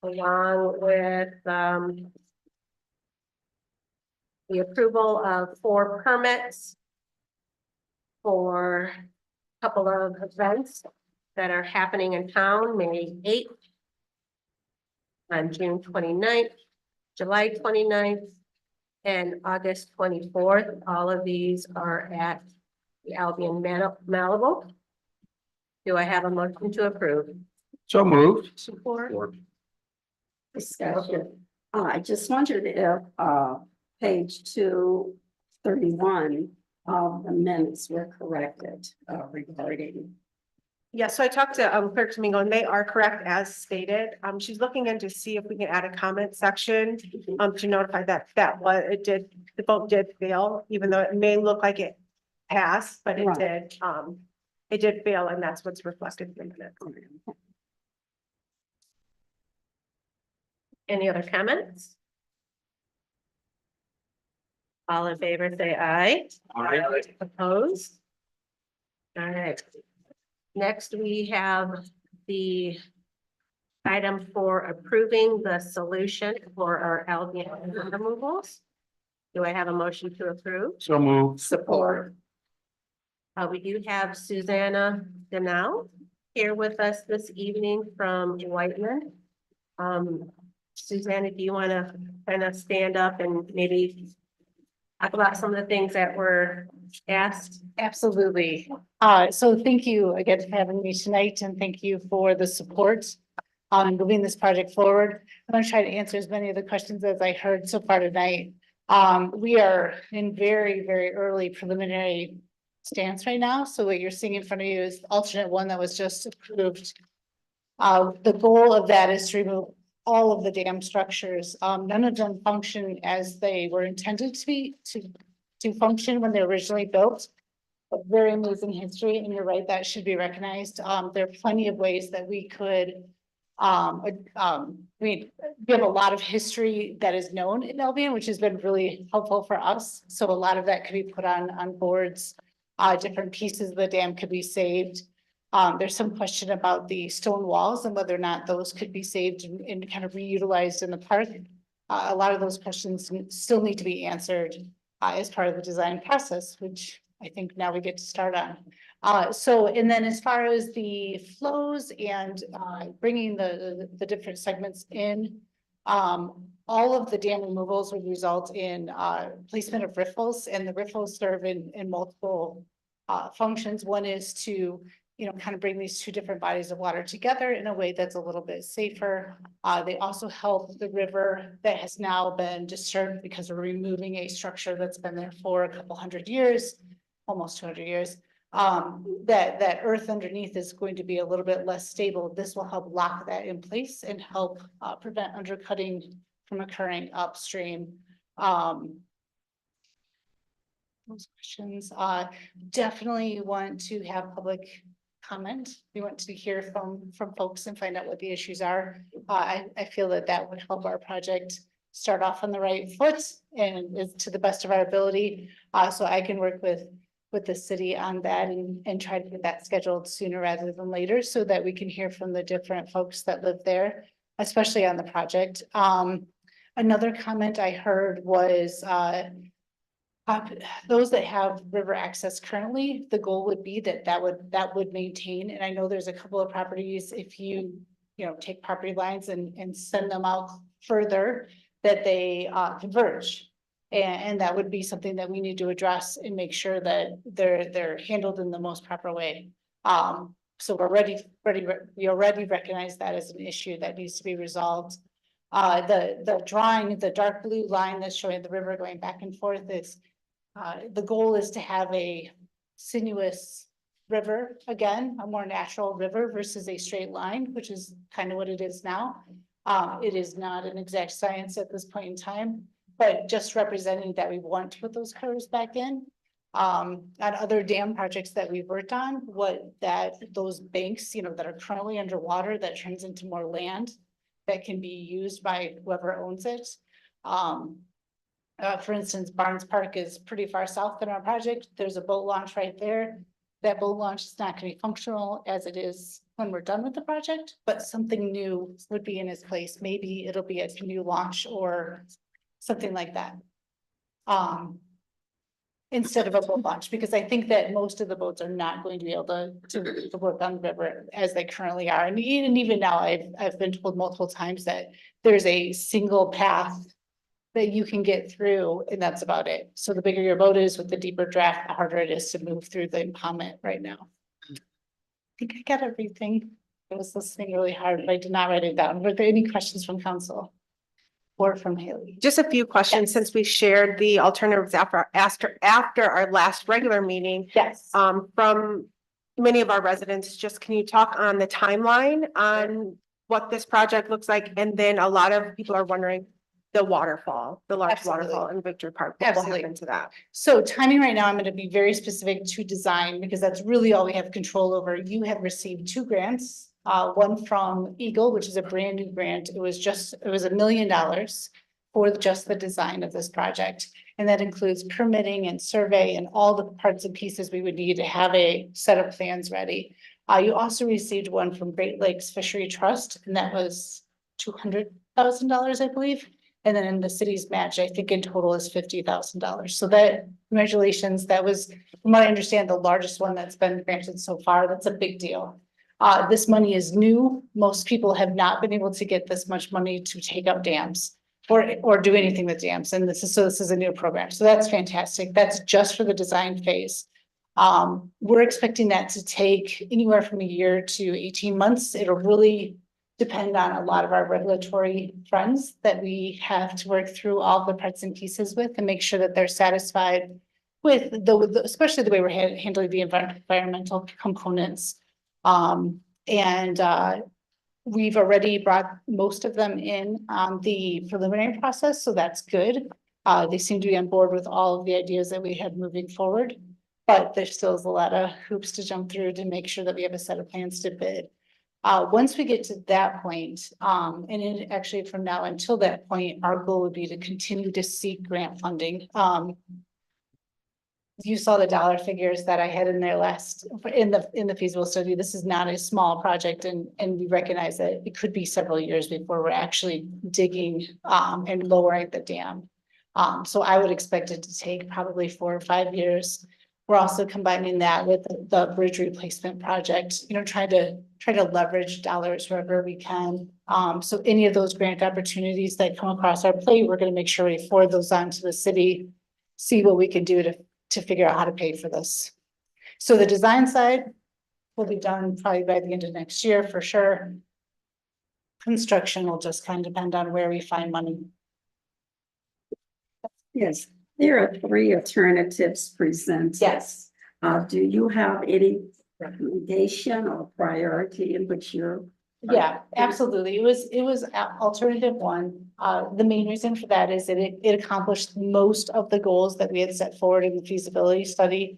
along with the approval of 4 permits for a couple of events that are happening in town, May 8th, on June 29th, July 29th, and August 24th. All of these are at the Albion Malibu. Do I have a motion to approve? So moved. Support. Discussion. I just wondered if page 231 of the minutes were corrected regarding. Yeah, so I talked to Clerk Domingo, and they are correct as stated. She's looking in to see if we can add a comment section to notify that the vote did fail, even though it may look like it passed, but it Right. did. It did fail, and that's what's reflected in the minutes. Any other comments? All in favor, say aye. Aye. Opposed? All right. Next, we have the item for approving the solution for our Albion removals. Do I have a motion to approve? So moved. Support. We do have Susanna Denau here with us this evening from Whiteman. Susanna, do you want to kind of stand up and maybe talk about some of the things that were asked? Absolutely. So thank you again for having me tonight, and thank you for the support on moving this project forward. I'm going to try to answer as many of the questions as I heard so far tonight. We are in very, very early preliminary stance right now. So what you're seeing in front of you is alternate one that was just approved. The goal of that is to remove all of the dam structures. None of them function as they were intended to be, to function when they were originally built. A very amazing history, and you're right, that should be recognized. There are plenty of ways that we could, we have a lot of history that is known in Albion, which has been really helpful for us. So a lot of that could be put on boards. Different pieces of the dam could be saved. There's some question about the stone walls and whether or not those could be saved and kind of reutilized in the park. A lot of those questions still need to be answered as part of the design process, which I think now we get to start on. And then as far as the flows and bringing the different segments in, all of the dam removals would result in placement of riffles, and the riffles serve in multiple functions. One is to, you know, kind of bring these two different bodies of water together in a way that's a little bit safer. They also help the river that has now been disturbed because we're removing a structure that's been there for a couple hundred years, almost 200 years. That earth underneath is going to be a little bit less stable. This will help lock that in place and help prevent undercutting from occurring upstream. Those questions, definitely want to have public comment. We want to hear from folks and find out what the issues are. I feel that would help our project start off on the right foot and is to the best of our ability. So I can work with the city on that and try to get that scheduled sooner rather than later so that we can hear from the different folks that live there, especially on the project. Another comment I heard was those that have river access currently, the goal would be that would maintain. And I know there's a couple of properties, if you take property lines and send them out further, that they converge. And that would be something that we need to address and make sure that they're handled in the most proper way. So we already recognize that as an issue that needs to be resolved. The drawing, the dark blue line that's showing the river going back and forth is the goal is to have a sinuous river again, a more natural river versus a straight line, which is kind of what it is now. It is not an exact science at this point in time, but just representing that we want to put those curves back in. On other dam projects that we've worked on, those banks, that are currently underwater, that turns into more land that can be used by whoever owns it. For instance, Barnes Park is pretty far south in our project. There's a boat launch right there. That boat launch is not going to be functional as it is when we're done with the project, but something new would be in its place. Maybe it'll be a canoe launch or something like that. Instead of a boat launch, because I think that most of the boats are not going to be able to work on the river as they currently are. And even now, I've been told multiple times that there's a single path that you can get through, and that's about it. So the bigger your boat is with the deeper draft, the harder it is to move through the impoundment right now. I think I got everything. I was listening really hard, but I did not write it down. Were there any questions from council? Or from Haley? Just a few questions, Yes. since we shared the alternatives after our last regular meeting. Yes. From many of our residents, just can you talk on the timeline on what this project looks like? And then a lot of people are wondering the waterfall, the large Absolutely. waterfall in Victory Park. What will Absolutely. happen to that? So timing right now, I'm going to be very specific to design because that's really all we have control over. You have received 2 grants. One from Eagle, which is a brand new grant. It was $1 million for just the design of this project. And that includes permitting and survey and all the parts and pieces we would need to have a set of plans ready. You also received one from Great Lakes Fishery Trust, and that was $200,000, I believe. And then in the city's match, I think in total is $50,000. So that, congratulations, that was, from what I understand, the largest one that's been granted so far. That's a big deal. This money is new. Most people have not been able to get this much money to take out dams or do anything with dams. And this is a new program. So that's fantastic. That's just for the design phase. We're expecting that to take anywhere from a year to 18 months. It'll really depend on a lot of our regulatory friends that we have to work through all the parts and pieces with and make sure that they're satisfied with especially the way we're handling the environmental components. We've already brought most of them in on the preliminary process, so that's good. They seem to be on board with all of the ideas that we had moving forward. But there still is a lot of hoops to jump through to make sure that we have a set of plans to bid. Once we get to that point, actually from now until that point, our goal would be to continue to seek grant funding. You saw the dollar figures that I had in there in the feasible study. This is not a small project and we recognize that it could be several years before we're actually digging and lowering the dam. So I would expect it to take probably 4 or 5 years. We're also combining that with the bridge replacement project, trying to leverage dollars wherever we can. So any of those grant opportunities that come across our plate, we're going to make sure we forward those on to the city, see what we can do to figure out how to pay for this. So the design side will be done probably by the end of next year for sure. Construction will just kind of depend on where we find money. Yes, there are 3 alternatives presented. Yes. Do you have any recommendation or priority in which you're? Yeah, absolutely. It was alternative 1. The main reason for that is that it accomplished most of the goals that we had set forward in the feasibility study.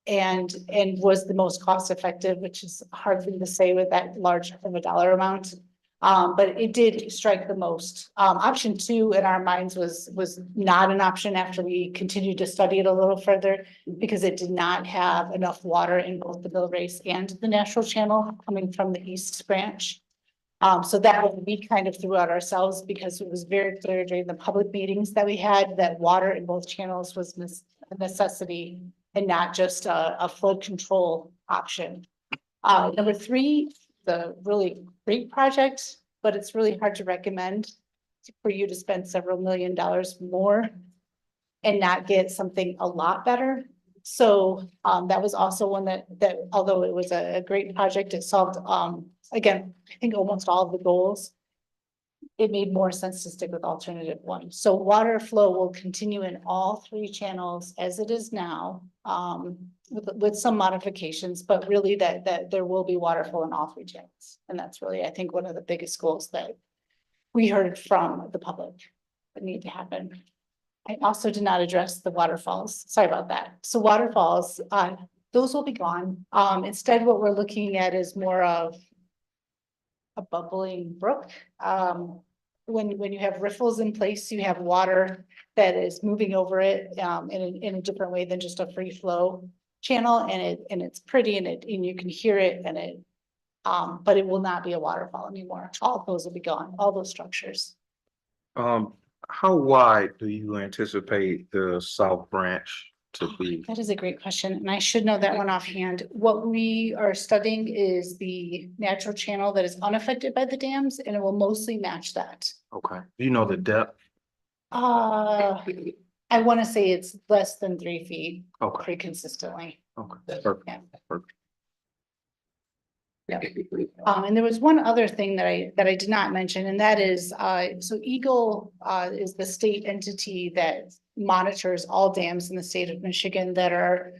And was the most cost effective, which is hard thing to say with that large of a dollar amount. But it did strike the most. Option 2 in our minds was not an option after we continued to study it a little further because it did not have enough water in both the Mill Race and the natural channel coming from the east branch. So that one we kind of threw out ourselves because it was very clear during the public meetings that we had that water in both channels was a necessity and not just a flood control option. Number 3, the really great project, but it's really hard to recommend for you to spend several $1,000,000 more and not get something a lot better. So that was also one that although it was a great project, it solved again, I think almost all of the goals. It made more sense to stick with alternative 1. So water flow will continue in all 3 channels as it is now, with some modifications, but really that there will be water flow in all 3 channels. And that's really, I think, one of the biggest goals that we heard from the public that need to happen. I also did not address the waterfalls. Sorry about that. So waterfalls, those will be gone. Instead, what we're looking at is more of a bubbling brook. When you have riffles in place, you have water that is moving over it in a different way than just a free flow channel, and it's pretty and you can hear it but it will not be a waterfall anymore. All of those will be gone, all those structures. How wide do you anticipate the South Branch to be? That is a great question, and I should know that one offhand. What we are studying is the natural channel that is unaffected by the dams, and it will mostly match that. Okay. Do you know the depth? I want to say it's less than 3 feet. Okay. Pretty consistently. Okay. Perfect. Yeah. Perfect. Yeah. And there was one other thing that I did not mention, and that is, so Eagle, is the state entity that monitors all dams in the state of Michigan that are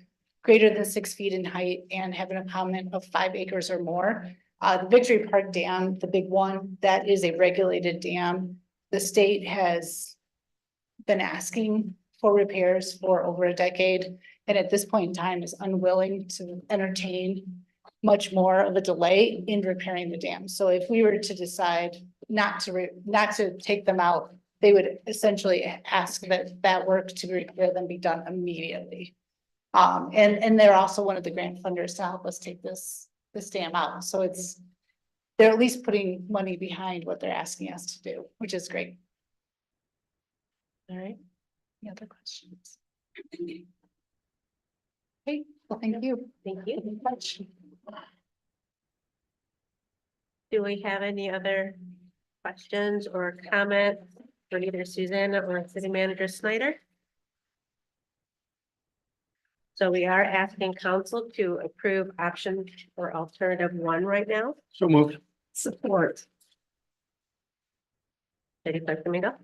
greater than 6 feet in height and have an impoundment of 5 acres or more. The Victory Park Dam, the big one, that is a regulated dam. The state has been asking for repairs for over a decade, and at this point in time is unwilling to entertain much more of a delay in repairing the dam. So if we were to decide not to take them out, they would essentially ask that work to repair them be done immediately. And they're also one of the grant funders to help us take this dam out. So they're at least putting money behind what they're asking us to do, which is great. All right. Any other questions? Okay, well, thank you. Thank you. Very much. Do we have any other questions or comments for either Susanna or City Manager Snyder? So we are asking council to approve option or alternative 1 right now. So moved. Support. City Clerk Domingo?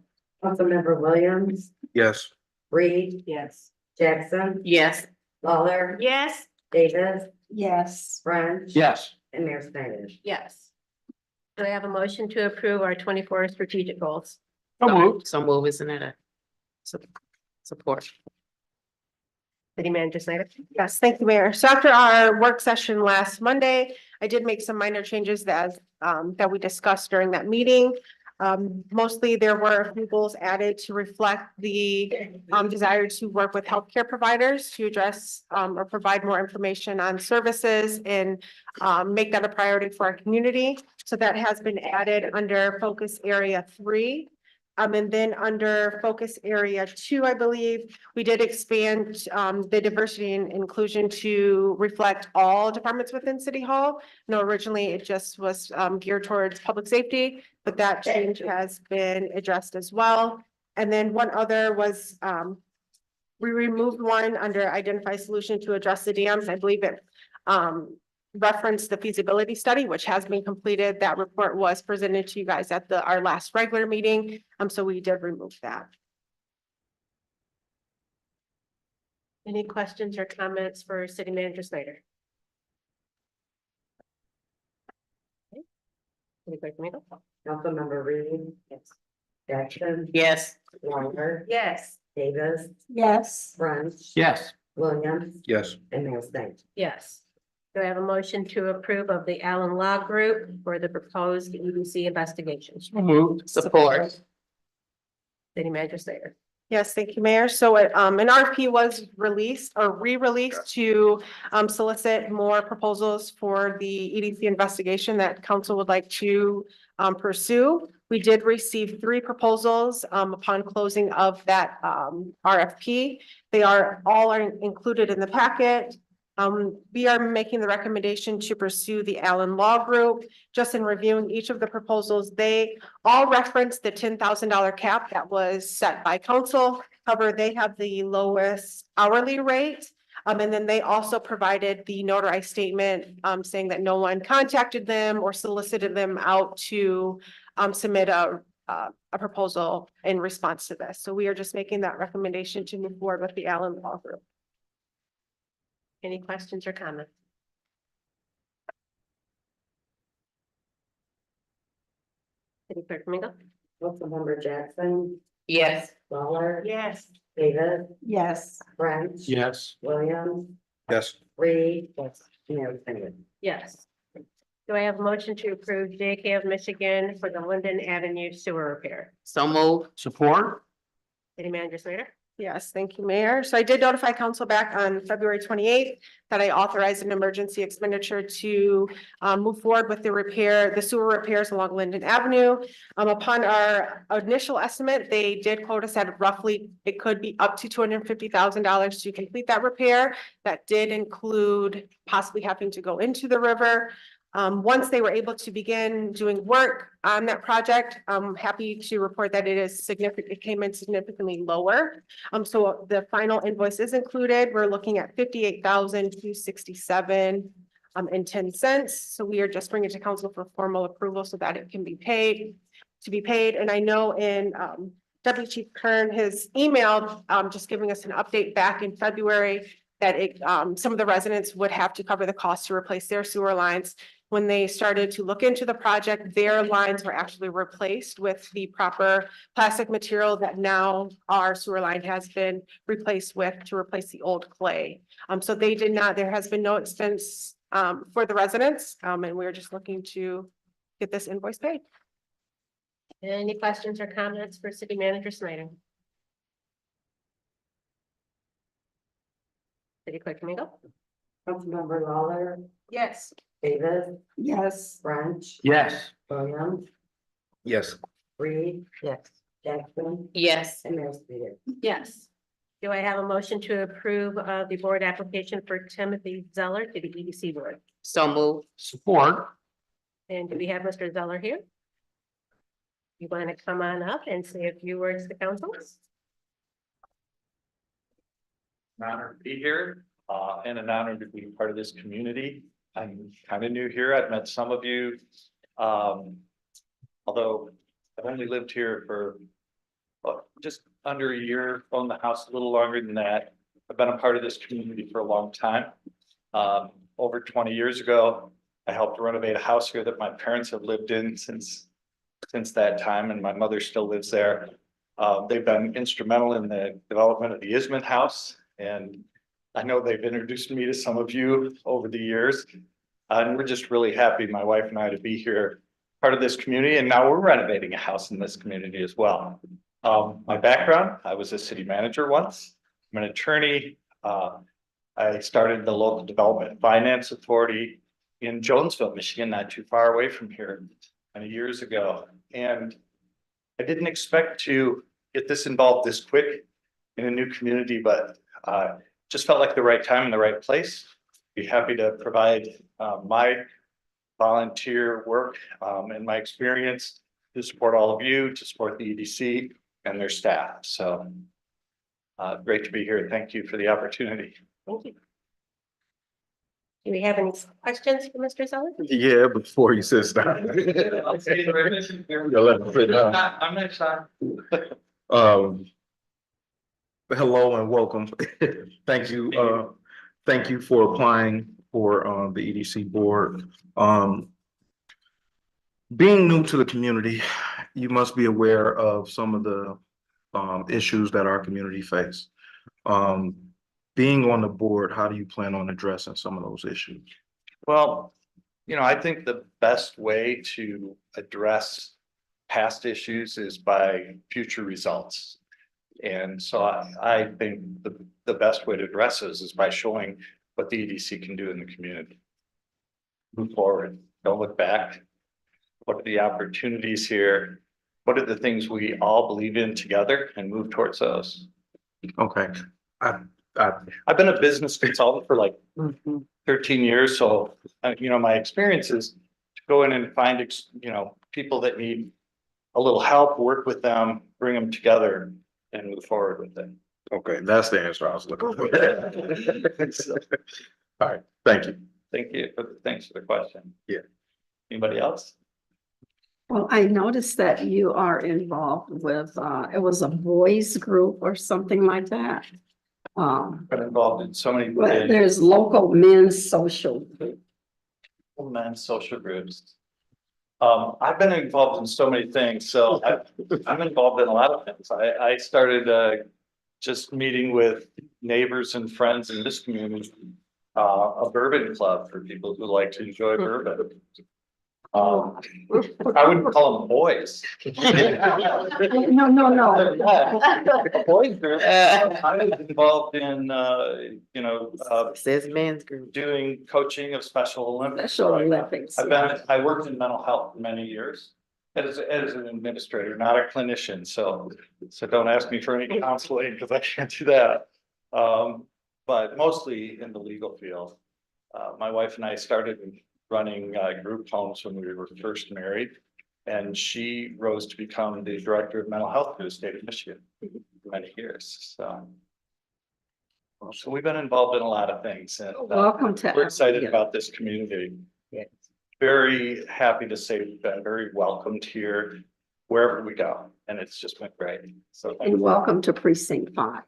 Councilmember Williams, Yes. Reed, Yes. Jackson, Yes. Lawler, Yes. Davis, Yes. French. Yes. And Mayor Snyder. Yes. Do I have a motion to approve our 24 strategic goals? So move, isn't it a support? City Manager Snyder? Yes, thank you, Mayor. So after our work session last Monday, I did make some minor changes that we discussed during that meeting. Mostly there were a few goals added to reflect the desire to work with healthcare providers to address or provide more information on services and make that a priority for our community. So that has been added under focus area 3. And then under focus area 2, I believe, we did expand the diversity and inclusion to reflect all departments within City Hall. No, originally it just was geared towards public safety, but that change has been addressed as well. And then one other was we removed one under identify solution to address the dams. I believe it referenced the feasibility study, which has been completed. That report was presented to you guys at our last regular meeting. So we did remove that. Any questions or comments for City Manager Snyder? Okay. City Clerk Domingo? Councilmember Reed. Yes. Jackson, Yes. Lawler, Yes. Davis, Yes. French. Yes. Williams Yes. and Mayor Snyder. Yes. Do I have a motion to approve of the Allen Law Group for the proposed EDC investigations? Moved. Support. City Manager Snyder? Yes, thank you, Mayor. So an RFP was released or re-released to solicit more proposals for the EDC investigation that council would like to pursue. We did receive 3 proposals upon closing of that RFP. They are all included in the packet. We are making the recommendation to pursue the Allen Law Group. Just in reviewing each of the proposals, they all reference the $10,000 cap that was set by council. However, they have the lowest hourly rate. And then they also provided the notarized statement saying that no one contacted them or solicited them out to submit a proposal in response to this. So we are just making that recommendation to move forward with the Allen Law Group. Any questions or comments? City Clerk Domingo? Councilmember Jackson, Yes. Lawler, Yes. Davis, Yes. French. Yes. Williams, Yes. Reed. Yes. Mayor Snyder. Yes. Do I have a motion to approve JK of Michigan for the Linden Avenue sewer repair? So move. Support. City Manager Slater? Yes, thank you, Mayor. So I did notify council back on February 28th that I authorized an emergency expenditure to move forward with the sewer repairs along Linden Avenue. Upon our initial estimate, they did quote us at roughly, it could be up to $250,000 to complete that repair. That did include possibly having to go into the river. Once they were able to begin doing work on that project, I'm happy to report that it came in significantly lower. So the final invoice is included. We're looking at $58,267 and 10 cents. So we are just bringing it to council for formal approval so that it can be paid. And I know in Deputy Chief Kern has emailed just giving us an update back in February that some of the residents would have to cover the cost to replace their sewer lines. When they started to look into the project, their lines were actually replaced with the proper plastic material that now our sewer line has been replaced with to replace the old clay. So there has been no expense for the residents, and we're just looking to get this invoice paid. Any questions or comments for City Manager Snyder? City Clerk Domingo? Councilmember Lawler, Yes. Davis, Yes. French. Yes. Williams, Yes. Reed. Yes. Jackson Yes. and Mayor Snyder. Yes. Do I have a motion to approve the board application for Timothy Zeller to the EDC board? So move. Support. And do we have Mr. Zeller here? You want to come on up and say a few words to council? An honor to be here, and an honor to be part of this community. I'm kind of new here. I've met some of you Although I've only lived here for just under a year, owned the house a little longer than that. I've been a part of this community for a long time. Over 20 years ago, I helped renovate a house here that my parents have lived in since that time, and my mother still lives there. They've been instrumental in the development of the Isman House, and I know they've introduced me to some of you over the years. And we're just really happy, my wife and I, to be here, part of this community, and now we're renovating a house in this community as well. My background, I was a city manager once. I'm an attorney. I started the local development finance authority in Jonesville, Michigan, not too far away from here, many years ago. And I didn't expect to get this involved this quick in a new community, but just felt like the right time and the right place. Be happy to provide my volunteer work and my experience to support all of you, to support the EDC and their staff. So great to be here. Thank you for the opportunity. Thank you. Do we have any questions for Mr. Sullivan? Yeah, before he sits down. I'm not sure. Hello and welcome. Thank you for applying for the EDC board. Being new to the community, you must be aware of some of the issues that our community face. Being on the board, how do you plan on addressing some of those issues? Well, I think the best way to address past issues is by future results. And so I think the best way to address this is by showing what the EDC can do in the community. Move forward, don't look back. What are the opportunities here? What are the things we all believe in together, and move towards those? Okay. I've been a business consultant for like 13 years. So, my experience is to go in and find, people that need a little help, work with them, bring them together and move forward with it. Okay, that's the answer I was looking for. All right, thank you. Thanks for the question. Yeah. Anybody else? Well, I noticed that you are involved with, it was a boys group or something like that. Been involved in so many. Well, there's local men's social group. Men's social groups. I've been involved in so many things, so I'm involved in a lot of things. I started just meeting with neighbors and friends in this community, a bourbon club for people who like to enjoy bourbon. I wouldn't call them boys. No. Boys group. I was involved in, Says men's group. doing coaching of Special Olympics. Special Olympics. I worked in mental health for many years as an administrator, not a clinician. So don't ask me for any counseling because I can't do that. But mostly in the legal field. My wife and I started running group homes when we were first married. And she rose to become the director of mental health for the state of Michigan for many years. So we've been involved in a lot of things, and Welcome to. we're excited about this community. Very happy to say we've been very welcomed here wherever we go, and it's just been great. So thank And you. welcome to precinct 5.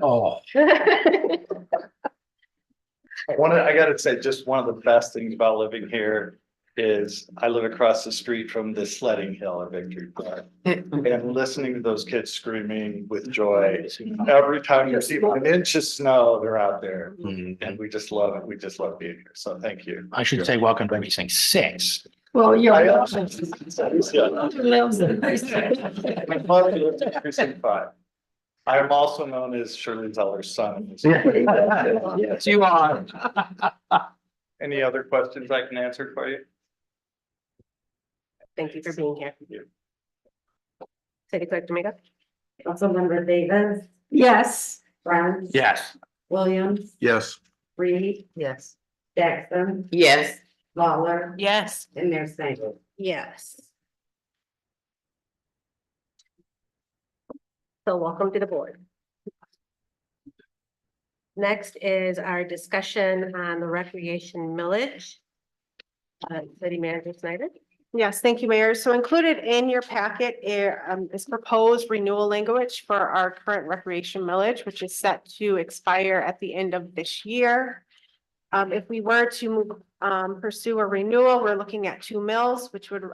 Oh. I gotta say, just one of the best things about living here is I live across the street from the sledding hill at Victory Park. And listening to those kids screaming with joy, every time you see an inch of snow, they're out there. And we just love it. We just love being here. So thank you. I should say welcome to precinct 6. Well, you're. I welcome. lives in My mother lives in precinct 5. I am also known as Shirley Zeller's son. Yes, you are. Any other questions I can answer for you? Thank you for being here. City Clerk Domingo? Councilmember Davis, Yes. Brown, Yes. Williams, Yes. Reed, Yes. Jackson, Yes. Lawler, Yes. and Mayor Snyder. Yes. So welcome to the board. Next is our discussion on the recreation millage. City Manager Snyder. Yes, thank you, Mayor. So included in your packet is proposed renewal language for our current recreation millage, which is set to expire at the end of this year. If we were to pursue a renewal, we're looking at 2 mills, which would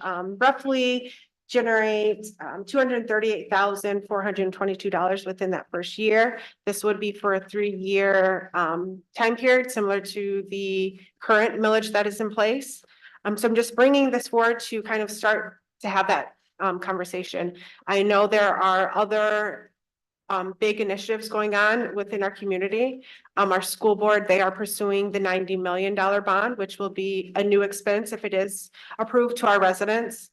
roughly generate $238,422 within that first year. This would be for a 3-year time period, similar to the current millage that is in place. So I'm just bringing this forward to kind of start to have that conversation. I know there are other big initiatives going on within our community. Our school board, they are pursuing the $90 million bond, which will be a new expense if it is approved to our residents.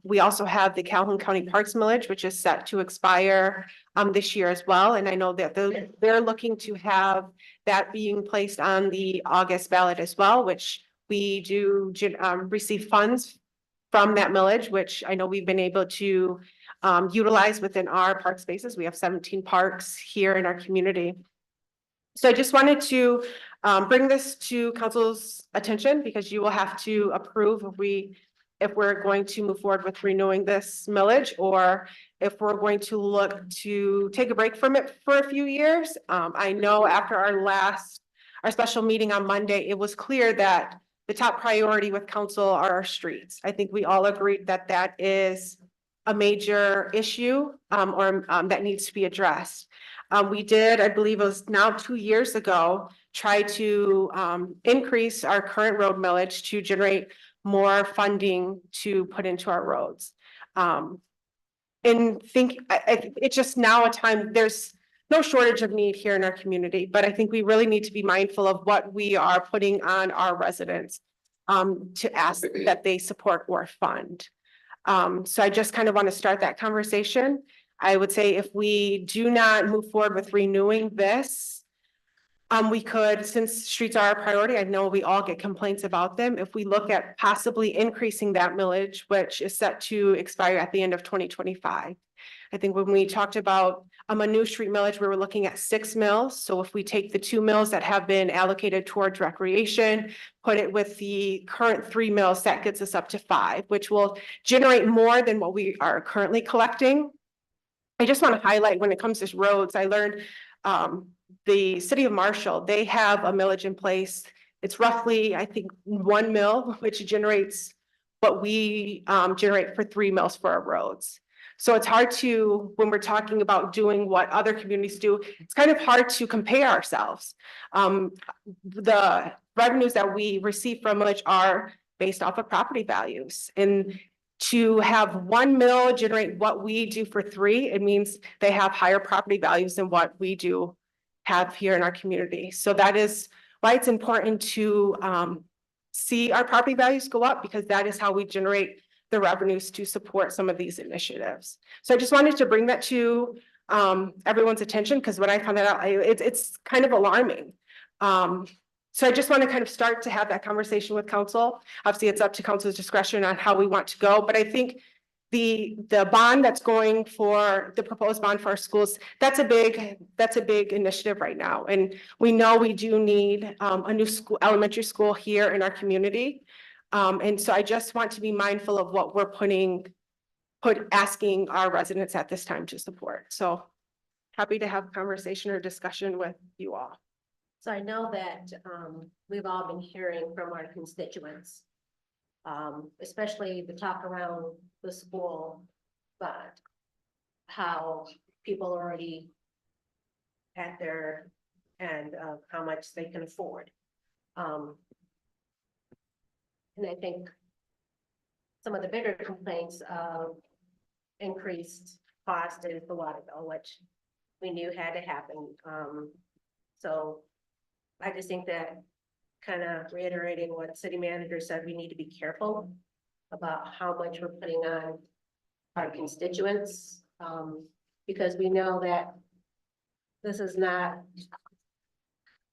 We also have the Calhoun County Parks millage, which is set to expire this year as well. And I know that they're looking to have that being placed on the August ballot as well, which we do receive funds from that millage, which I know we've been able to utilize within our park spaces. We have 17 parks here in our community. So I just wanted to bring this to council's attention because you will have to approve if we're going to move forward with renewing this millage, or if we're going to look to take a break from it for a few years. I know after our special meeting on Monday, it was clear that the top priority with council are our streets. I think we all agreed that that is a major issue that needs to be addressed. We did, I believe it was now 2 years ago, try to increase our current road millage to generate more funding to put into our roads. It's just now a time, there's no shortage of need here in our community, but I think we really need to be mindful of what we are putting on our residents to ask that they support or fund. So I just kind of want to start that conversation. I would say if we do not move forward with renewing this, we could, since streets are a priority, I know we all get complaints about them. If we look at possibly increasing that millage, which is set to expire at the end of 2025. I think when we talked about a new street millage, we were looking at 6 mills. So if we take the 2 mills that have been allocated towards recreation, put it with the current 3 mills, that gets us up to 5, which will generate more than what we are currently collecting. I just want to highlight when it comes to roads, I learned the city of Marshall, they have a millage in place. It's roughly, I think, 1 mill, which generates what we generate for 3 mills for our roads. So it's hard to, when we're talking about doing what other communities do, it's kind of hard to compare ourselves. The revenues that we receive from millage are based off of property values. And to have 1 mill generate what we do for 3, it means they have higher property values than what we do have here in our community. So that is why it's important to see our property values go up, because that is how we generate the revenues to support some of these initiatives. So I just wanted to bring that to everyone's attention, because when I found that out, it's kind of alarming. So I just want to kind of start to have that conversation with council. Obviously, it's up to council's discretion on how we want to go, but I think the bond that's going for the proposed bond for our schools, that's a big initiative right now. And we know we do need a new elementary school here in our community. And so I just want to be mindful of what we're asking our residents at this time to support. So happy to have a conversation or discussion with you all. So I know that we've all been hearing from our constituents, especially the talk around the school, but how people are already at their end of how much they can afford. And I think some of the bigger complaints of increased cost is the water bill, which we knew had to happen. So I just think that kind of reiterating what city manager said, we need to be careful about how much we're putting on our constituents, because we know that this is not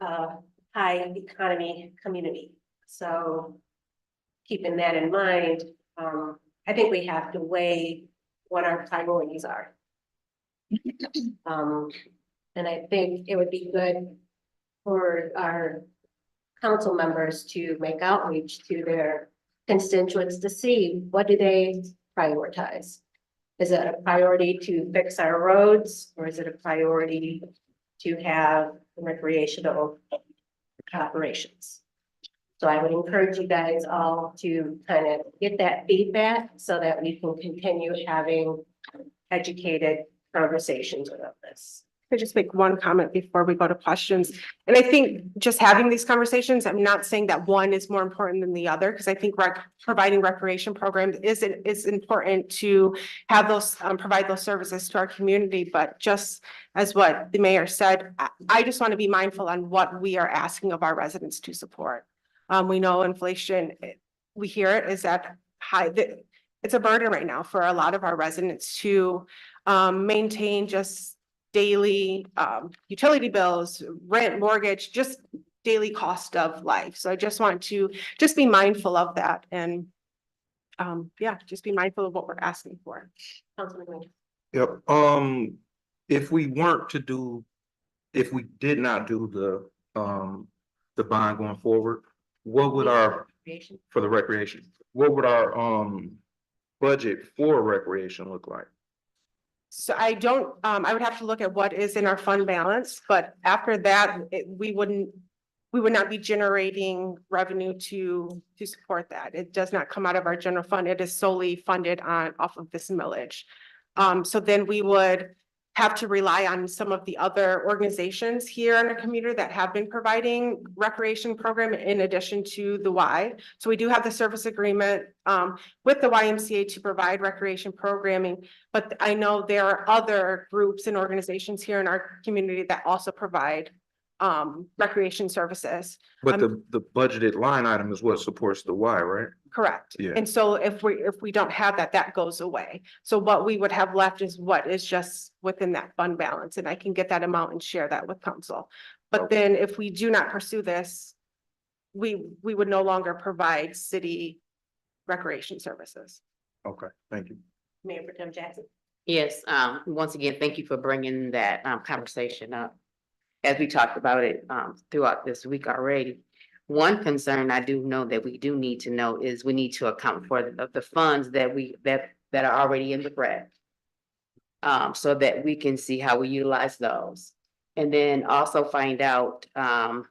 a high economy community. So keeping that in mind, I think we have to weigh what our priorities are. And I think it would be good for our council members to make outreach to their constituents to see what do they prioritize? Is it a priority to fix our roads, or is it a priority to have recreational operations? So I would encourage you guys all to kind of get that feedback so that we can continue having educated conversations about this. I just make one comment before we go to questions. And I think just having these conversations, I'm not saying that one is more important than the other, because I think providing recreation programs is important to have those, provide those services to our community. But just as what the mayor said, I just want to be mindful on what we are asking of our residents to support. We know inflation, we hear it is that high, it's a burden right now for a lot of our residents to maintain just daily utility bills, rent, mortgage, just daily cost of life. So I just want to just be mindful of that and yeah, just be mindful of what we're asking for. Councilman Green. Yep, if we weren't to do, if we did not do the bond going forward, what would our, for the recreation, what would our budget for recreation look like? So I don't, I would have to look at what is in our fund balance, but after that, we would not be generating revenue to support that. It does not come out of our general fund. It is solely funded off of this millage. So then we would have to rely on some of the other organizations here in our community that have been providing recreation program in addition to the Y. So we do have the service agreement with the YMCA to provide recreation programming, but I know there are other groups and organizations here in our community that also provide recreation services. But the budgeted line item is what supports the Y, right? Correct. Yeah. And so if we don't have that, that goes away. So what we would have left is what is just within that fund balance, and I can get that amount and share that with council. But then if we do not pursue this, we would no longer provide city recreation services. Okay, thank you. Mayor Pro Tem Jackson. Yes, once again, thank you for bringing that conversation up. As we talked about it throughout this week already. One concern I do know that we do need to know is we need to account for the funds that that are already in the grant. So that we can see how we utilize those. And then also find out how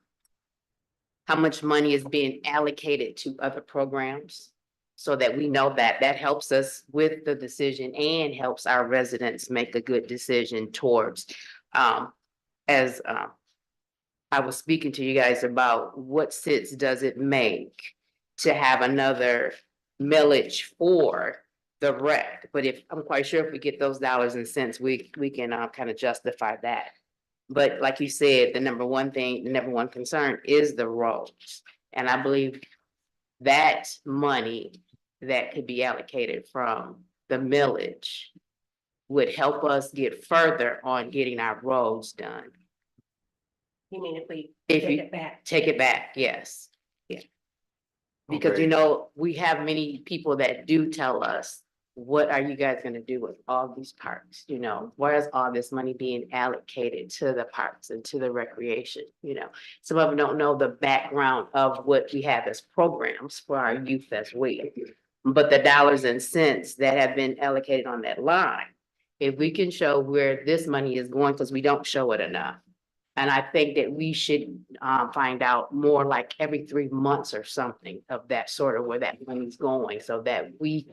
much money is being allocated to other programs. So that we know that helps us with the decision and helps our residents make a good decision towards as I was speaking to you guys about what sense does it make to have another millage for the rec? But I'm quite sure if we get those dollars and cents, we can kind of justify that. But like you said, the number one concern is the roads. And I believe that money that could be allocated from the millage would help us get further on getting our roads done. You mean if we If take you it back? take it back, yes. Yeah. Because Okay. you know, we have many people that do tell us, what are you guys gonna do with all these parks? You know, where's all this money being allocated to the parks and to the recreation? You know, some of them don't know the background of what we have as programs for our youth as well. But the dollars and cents that have been allocated on that line, if we can show where this money is going, because we don't show it enough. And I think that we should find out more like every 3 months or something of that sort of where that money's going, so that we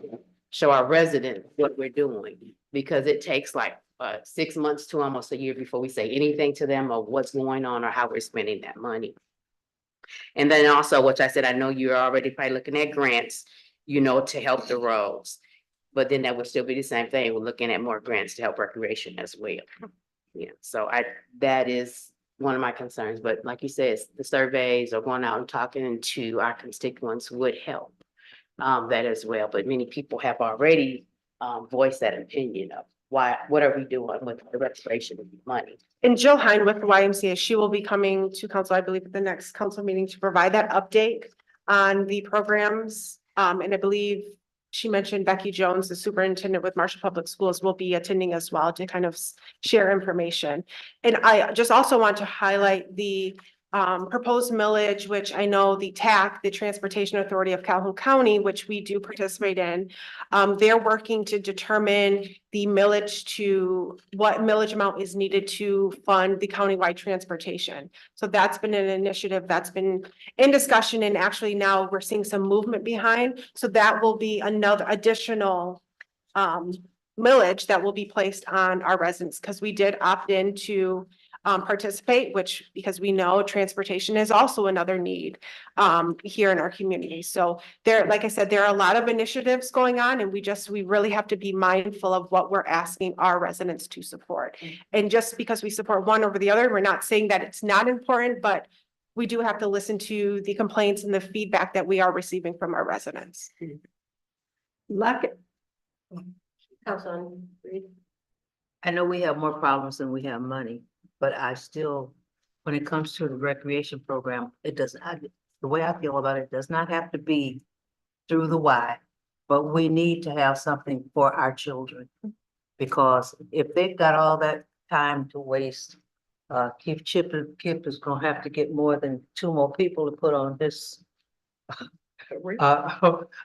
show our residents what we're doing. Because it takes like 6 months to almost a year before we say anything to them of what's going on or how we're spending that money. And then also, which I said, I know you're already probably looking at grants, you know, to help the roads. But then that would still be the same thing. We're looking at more grants to help recreation as well. Yeah, so that is one of my concerns, but like you said, the surveys or going out and talking to our constituents would help that as well. But many people have already voiced that opinion of what are we doing with the recreation money? And Jill Hine with the YMCA, she will be coming to council, I believe, at the next council meeting to provide that update on the programs. And I believe she mentioned Becky Jones, the superintendent with Marshall Public Schools, will be attending as well to kind of share information. And I just also want to highlight the proposed millage, which I know the TAC, the Transportation Authority of Calhoun County, which we do participate in. They're working to determine the millage to what millage amount is needed to fund the countywide transportation. So that's been an initiative that's been in discussion, and actually now we're seeing some movement behind. So that will be another additional millage that will be placed on our residents, because we did opt in to participate, which, because we know transportation is also another need here in our community. So there, like I said, there are a lot of initiatives going on, and we really have to be mindful of what we're asking our residents to support. And just because we support one over the other, we're not saying that it's not important, but we do have to listen to the complaints and the feedback that we are receiving from our residents. Like, Councilman Reed? I know we have more problems than we have money, but I still, when it comes to the recreation program, it doesn't, the way I feel about it, does not have to be through the Y, but we need to have something for our children. Because if they've got all that time to waste, Kip is gonna have to get more than 2 more people to put on this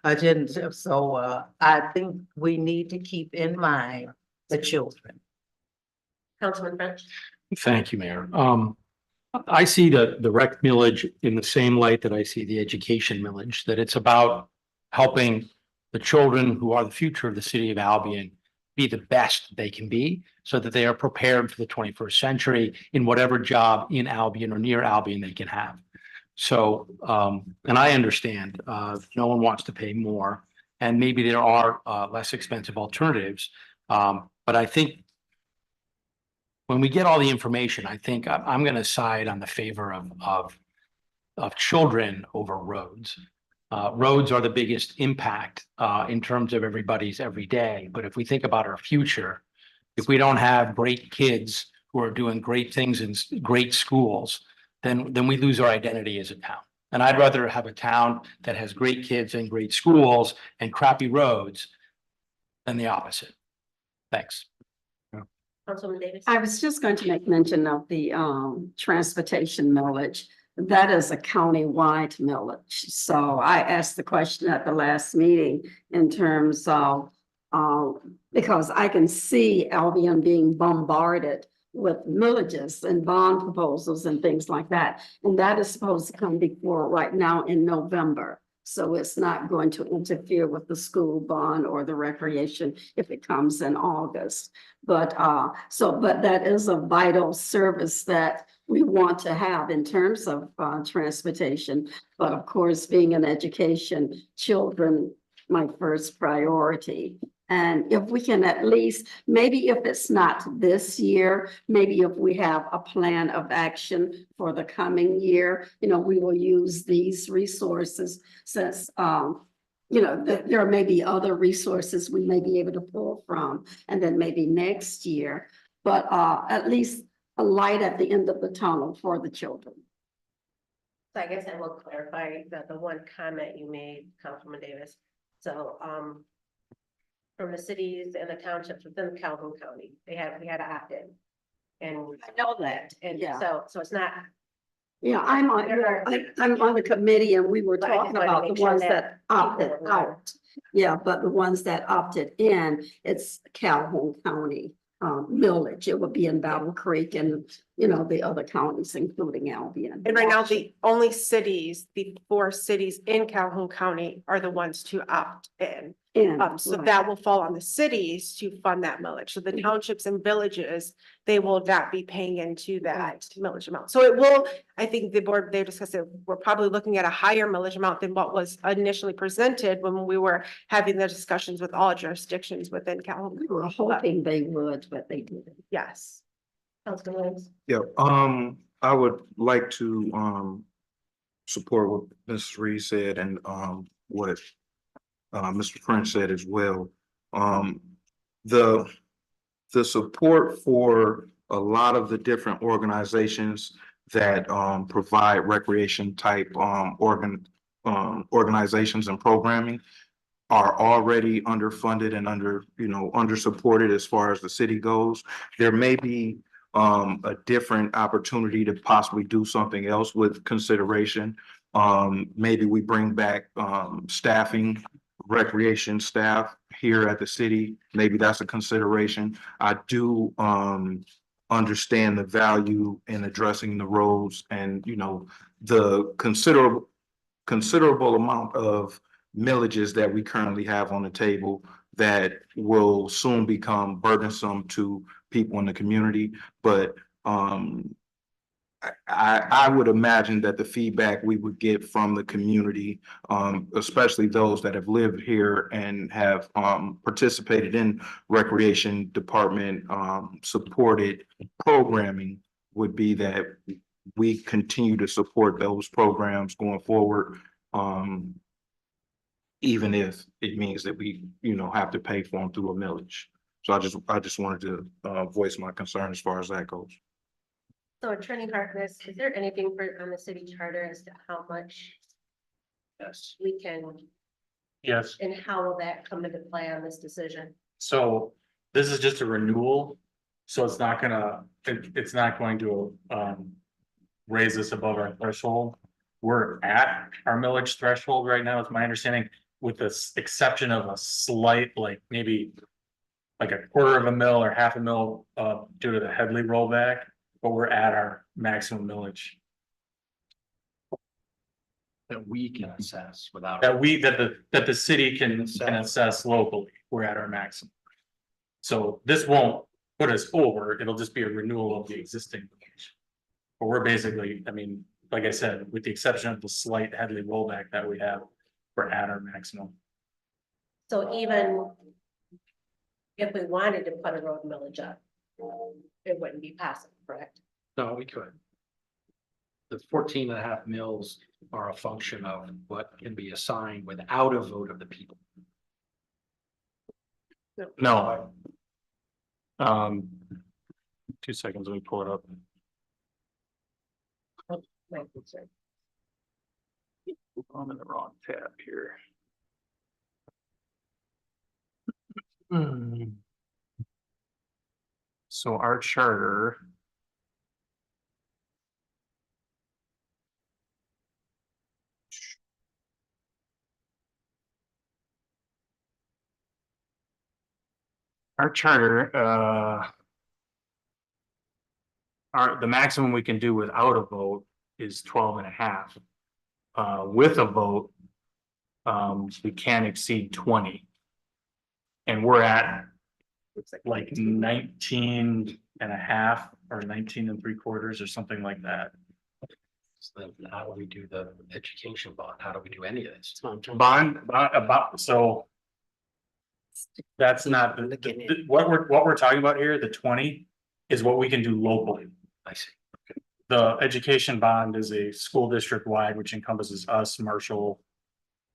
agenda. So I think we need to keep in mind the children. Councilman French? Thank you, Mayor. I see the rec millage in the same light that I see the education millage, that it's about helping the children who are the future of the city of Albion be the best they can be, so that they are prepared for the 21st century in whatever job in Albion or near Albion they can have. So, and I understand, no one wants to pay more, and maybe there are less expensive alternatives. But I think when we get all the information, I think I'm going to side on the favor of children over roads. Roads are the biggest impact in terms of everybody's every day. But if we think about our future, if we don't have great kids who are doing great things in great schools, then we lose our identity as a town. And I'd rather have a town that has great kids and great schools and crappy roads than the opposite. Thanks. Councilman Davis? I was just going to make mention of the transportation millage. That is a countywide millage. So I asked the question at the last meeting in terms of, because I can see Albion being bombarded with millages and bond proposals and things like that. And that is supposed to come before right now in November. So it's not going to interfere with the school bond or the recreation if it comes in August. But but that is a vital service that we want to have in terms of transportation. But of course, being in education, children, my first priority. And if we can at least, maybe if it's not this year, maybe if we have a plan of action for the coming year, we will use these resources since, there may be other resources we may be able to pull from, and then maybe next year, but at least a light at the end of the tunnel for the children. So I guess I will clarify the one comment you made, Councilman Davis. So, from the cities and the townships within Calhoun County, we had to opt in. And I know that, and yeah. so it's not. Yeah, I'm on the committee, and we were But I just talking wanted to about the make sure ones that that opted people were aware. out. Yeah, but the ones that opted in, it's Calhoun County millage. It would be in Battle Creek and, the other counties, including Albion. And right now, the only cities, the 4 cities in Calhoun County are the ones to opt in. So right. that will fall on the cities to fund that millage. So the townships and villages, they will not be paying into that millage amount. So it will, I think the board, they discussed it, we're probably looking at a higher millage amount than what was initially presented when we were having the discussions with all jurisdictions within Calhoun. We were hoping they would, but they didn't. Yes. Councilman Williams? Yeah, I would like to support what Mrs. Reed said and what Mr. French said as well. The support for a lot of the different organizations that provide recreation type organizations and programming are already underfunded and under supported as far as the city goes. There may be a different opportunity to possibly do something else with consideration. Maybe we bring back, staffing, recreation staff here at the city. Maybe that's a consideration. I do, understand the value in addressing the roads and, you know, the considerable amount of millages that we currently have on the table that will soon become burdensome to people in the community. But I would imagine that the feedback we would get from the community, especially those that have lived here and have participated in recreation department supported programming, would be that we continue to support those programs going forward. Even if it means that we, you know, have to pay for them through a millage. So I just wanted to voice my concern as far as that goes. So Attorney Harkness, is there anything on the city charter as to how much Yes. we can, Yes. and how will that come into play on this decision? So this is just a renewal. So it's not gonna, it's not going to raise us above our threshold. We're at our millage threshold right now, is my understanding, with the exception of a slight, like maybe like a quarter of a mil or half a mil due to the Headley rollback, but we're at our maximum millage. That we can assess without. That the city can assess locally, we're at our maximum. So this won't put us over, it'll just be a renewal of the existing. But we're basically, I mean, like I said, with the exception of the slight Headley rollback that we have, we're at our maximum. So even if we wanted to put a road millage up, it wouldn't be possible, correct? No, we could. The 14.5 mils are a function of what can be assigned without a vote of the people. No. 2 seconds, let me pull it up. I'm in the wrong tab here. So our charter. Our charter, the maximum we can do without a vote is 12.5. With a vote, we can't exceed 20. And we're at like 19.5 or 19 3/4 or something like that. So then how do we do the education bond? How do we do any of this? Bond about, so. That's not what we're talking about here. The 20 is what we can do locally. I see. The education bond is a school district wide, which encompasses us, Marshall.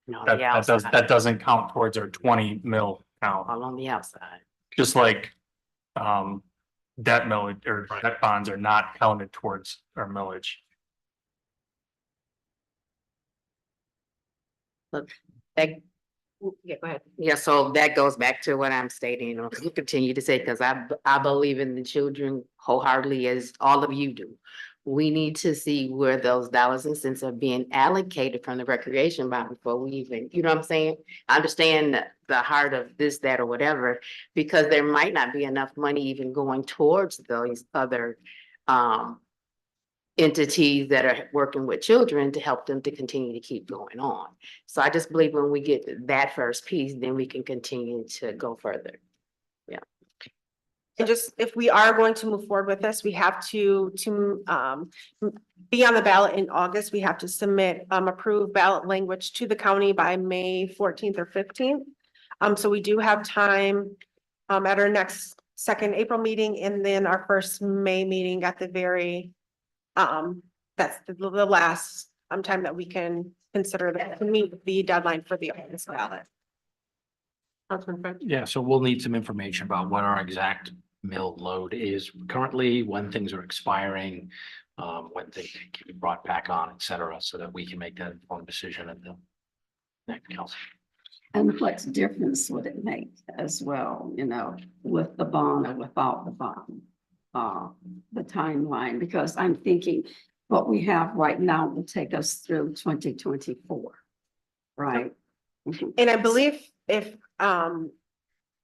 No, That doesn't count towards our 20 mil count, all on the outside. just like. Debt millage or debt bonds are not counted towards our millage. Look, yeah, go ahead. Yeah, so that goes back to what I'm stating, and I'll continue to say, because I believe in the children wholeheartedly, as all of you do. We need to see where those dollars and cents are being allocated from the recreation bond before we even, you know what I'm saying? I understand the heart of this, that, or whatever, because there might not be enough money even going towards those other entities that are working with children to help them to continue to keep going on. So I just believe when we get that first piece, then we can continue to go further. Yeah. And just, if we are going to move forward with this, we have to be on the ballot in August. We have to submit approved ballot language to the county by May 14th or 15th. So we do have time at our next second April meeting, and then our first May meeting at the very that's the last time that we can consider that to meet the deadline for the August ballot. Councilman French? Yeah, so we'll need some information about what our exact mill load is currently, when things are expiring, when things can be brought back on, et cetera, so that we can make that informed decision at the next council. And what difference would it make as well, you know, with the bond or without the bond? the timeline, because I'm thinking what we have right now will take us through 2024. Right? Mhm. And I believe if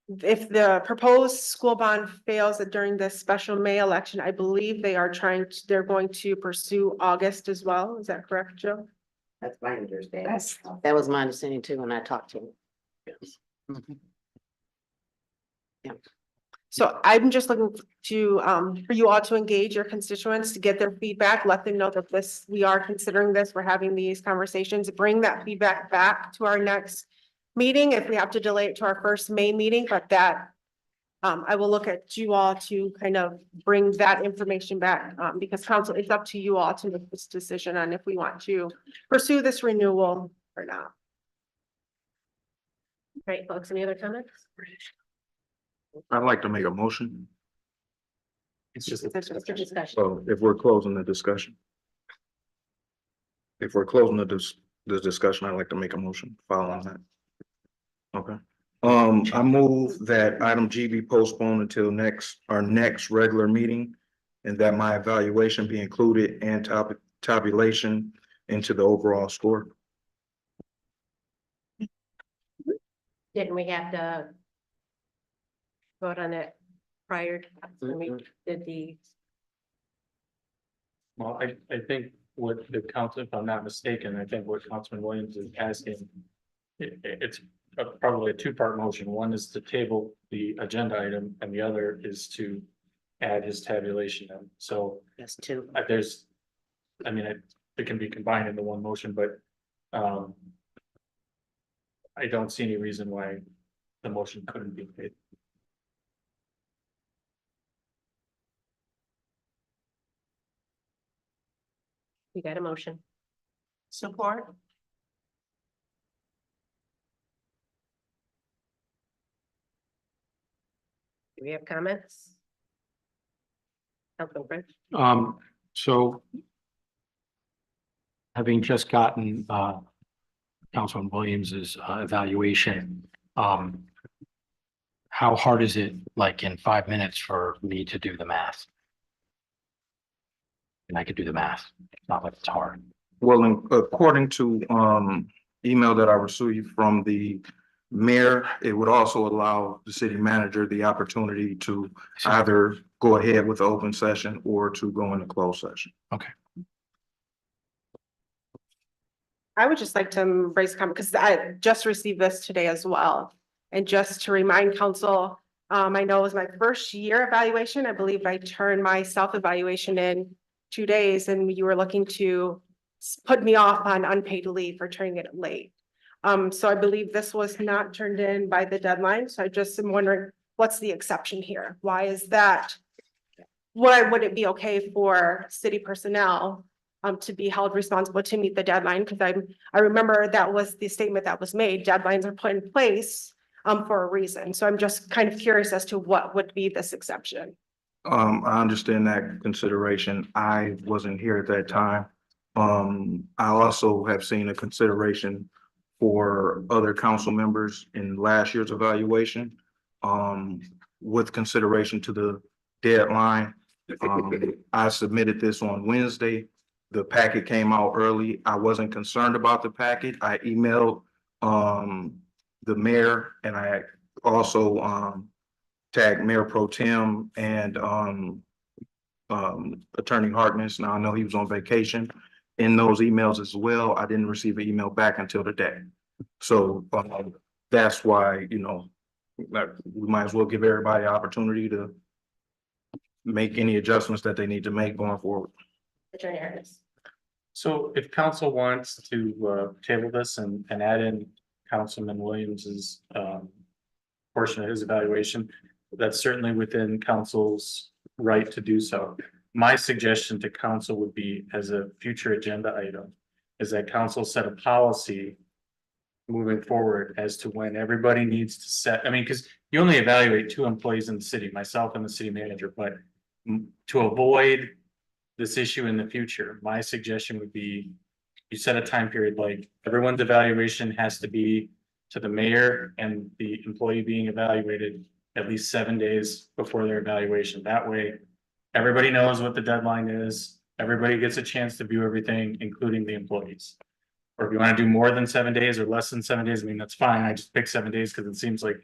the proposed school bond fails during this special May election, I believe they're going to pursue August as well. Is that correct, Joe? That's my understanding. That's, That was my understanding too when I talked to him. Mhm. So I'm just looking to, for you all to engage your constituents, to get their feedback, let them know that we are considering this, we're having these conversations, bring that feedback back to our next meeting if we have to delay it to our first May meeting, but that I will look at you all to kind of bring that information back, because council, it's up to you all to make this decision on if we want to pursue this renewal or not. Great, folks, any other comments? I'd like to make a motion. It's just. It's just a discussion. So if we're closing the discussion. If we're closing the discussion, I'd like to make a motion following that. Okay. I move that item G be postponed until our next regular meeting. And that my evaluation be included and tabulation into the overall score. Didn't we have to vote on it prior to when we did the, Well, I think what the council, if I'm not mistaken, I think what Councilman Williams is asking, it's probably a two-part motion. One is to table the agenda item and the other is to add his tabulation in. So That's two. it can be combined into one motion, but I don't see any reason why the motion couldn't be made. we got a motion? Support. Do we have comments? Councilman French? So having just gotten Councilman Williams's evaluation, how hard is it, like in 5 minutes, for me to do the math? And I could do the math, not like it's hard. Well, according to email that I received from the mayor, it would also allow the city manager the opportunity to either go ahead with the open session or to go into closed session. Okay. I would just like to raise a comment because I just received this today as well. And just to remind council, I know it was my first year evaluation. I believe I turned my self-evaluation in 2 days and you were looking to put me off on unpaid leave for turning it late. So I believe this was not turned in by the deadline. So I just am wondering, what's the exception here? Why is that? Why would it be okay for city personnel to be held responsible to meet the deadline? Because I remember that was the statement that was made. Deadlines are put in place for a reason. So I'm just kind of curious as to what would be this exception. I understand that consideration. I wasn't here at that time. I also have seen a consideration for other council members in last year's evaluation. With consideration to the deadline, I submitted this on Wednesday. The packet came out early. I wasn't concerned about the packet. I emailed the mayor and I also tagged Mayor Pro Tem and Attorney Harkness. Now I know he was on vacation in those emails as well. I didn't receive an email back until today. So that's why, we might as well give everybody an opportunity to make any adjustments that they need to make going forward. Attorney Harris. So if council wants to table this and add in Councilman Williams's portion of his evaluation, that's certainly within council's right to do so. My suggestion to council would be, as a future agenda item, is that council set a policy moving forward as to when everybody needs to set, because you only evaluate 2 employees in the city, myself and the city manager, but to avoid this issue in the future, my suggestion would be you set a time period, like everyone's evaluation has to be to the mayor and the employee being evaluated at least 7 days before their evaluation. That way, Everybody knows what the deadline is. Everybody gets a chance to view everything, including the employees. Or if you want to do more than 7 days or less than 7 days, I mean, that's fine. I just picked 7 days because it seems like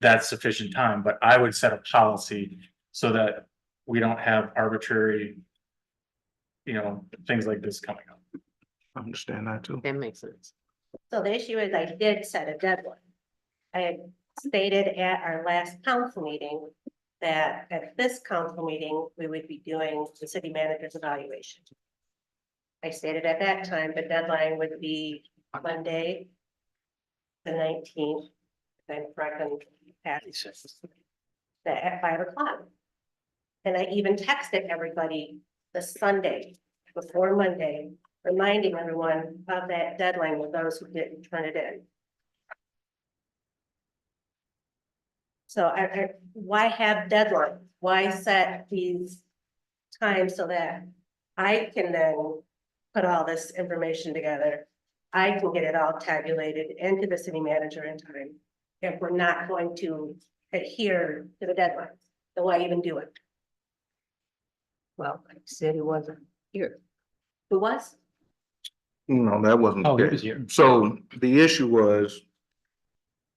that's sufficient time, but I would set a policy so that we don't have arbitrary, things like this coming up. I understand that too. That makes sense. So the issue is I did set a deadline. I had stated at our last council meeting that at this council meeting, we would be doing the city manager's evaluation. I stated at that time, the deadline would be Monday, the 19th, if I'm correct on that at 5 o'clock. And I even texted everybody the Sunday before Monday, reminding everyone of that deadline with those who didn't turn it in. So why have deadlines? Why set these times so that I can then put all this information together? I can get it all tabulated into the city manager in time. If we're not going to adhere to the deadlines, then why even do it? Well, like I said, he wasn't here. Who was? No, that wasn't. Oh, he the was case. here. So the issue was,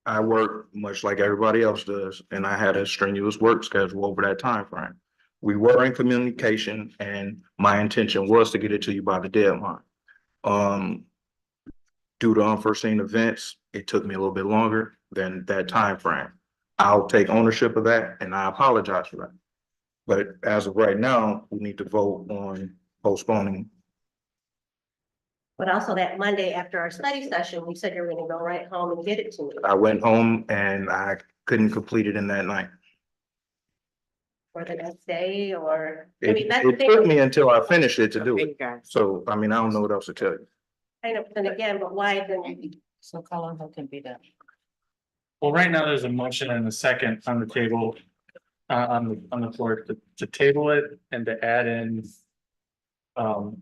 I work much like everybody else does, and I had a strenuous work schedule over that time frame. We were in communication, and my intention was to get it to you by the deadline. Due to unforeseen events, it took me a little bit longer than that time frame. I'll take ownership of that, and I apologize for that. But as of right now, we need to vote on postponing. But also that Monday after our study session, we said you were gonna go right home and get it to me. I went home and I couldn't complete it in that night. Or the next day, or, I It, mean, that's the it took thing. me until I finished it to do Thank it. you, guys. So, I mean, I don't know what else to tell you. I know, then again, but why then? So how long that can be done? Well, right now, there's a motion and a second on the table, on the floor to table it and to add in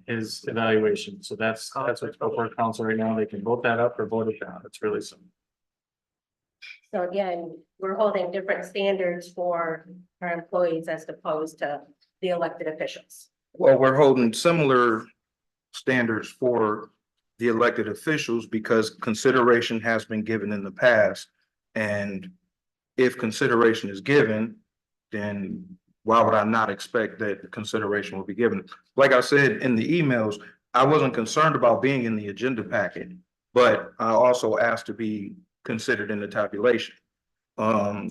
his evaluation. So that's what's before council right now. They can vote that up or vote it down. It's really simple. So again, we're holding different standards for our employees as opposed to the elected officials. Well, we're holding similar standards for the elected officials because consideration has been given in the past. And if consideration is given, then why would I not expect that consideration will be given? Like I said in the emails, I wasn't concerned about being in the agenda packet, but I also asked to be considered in the tabulation. I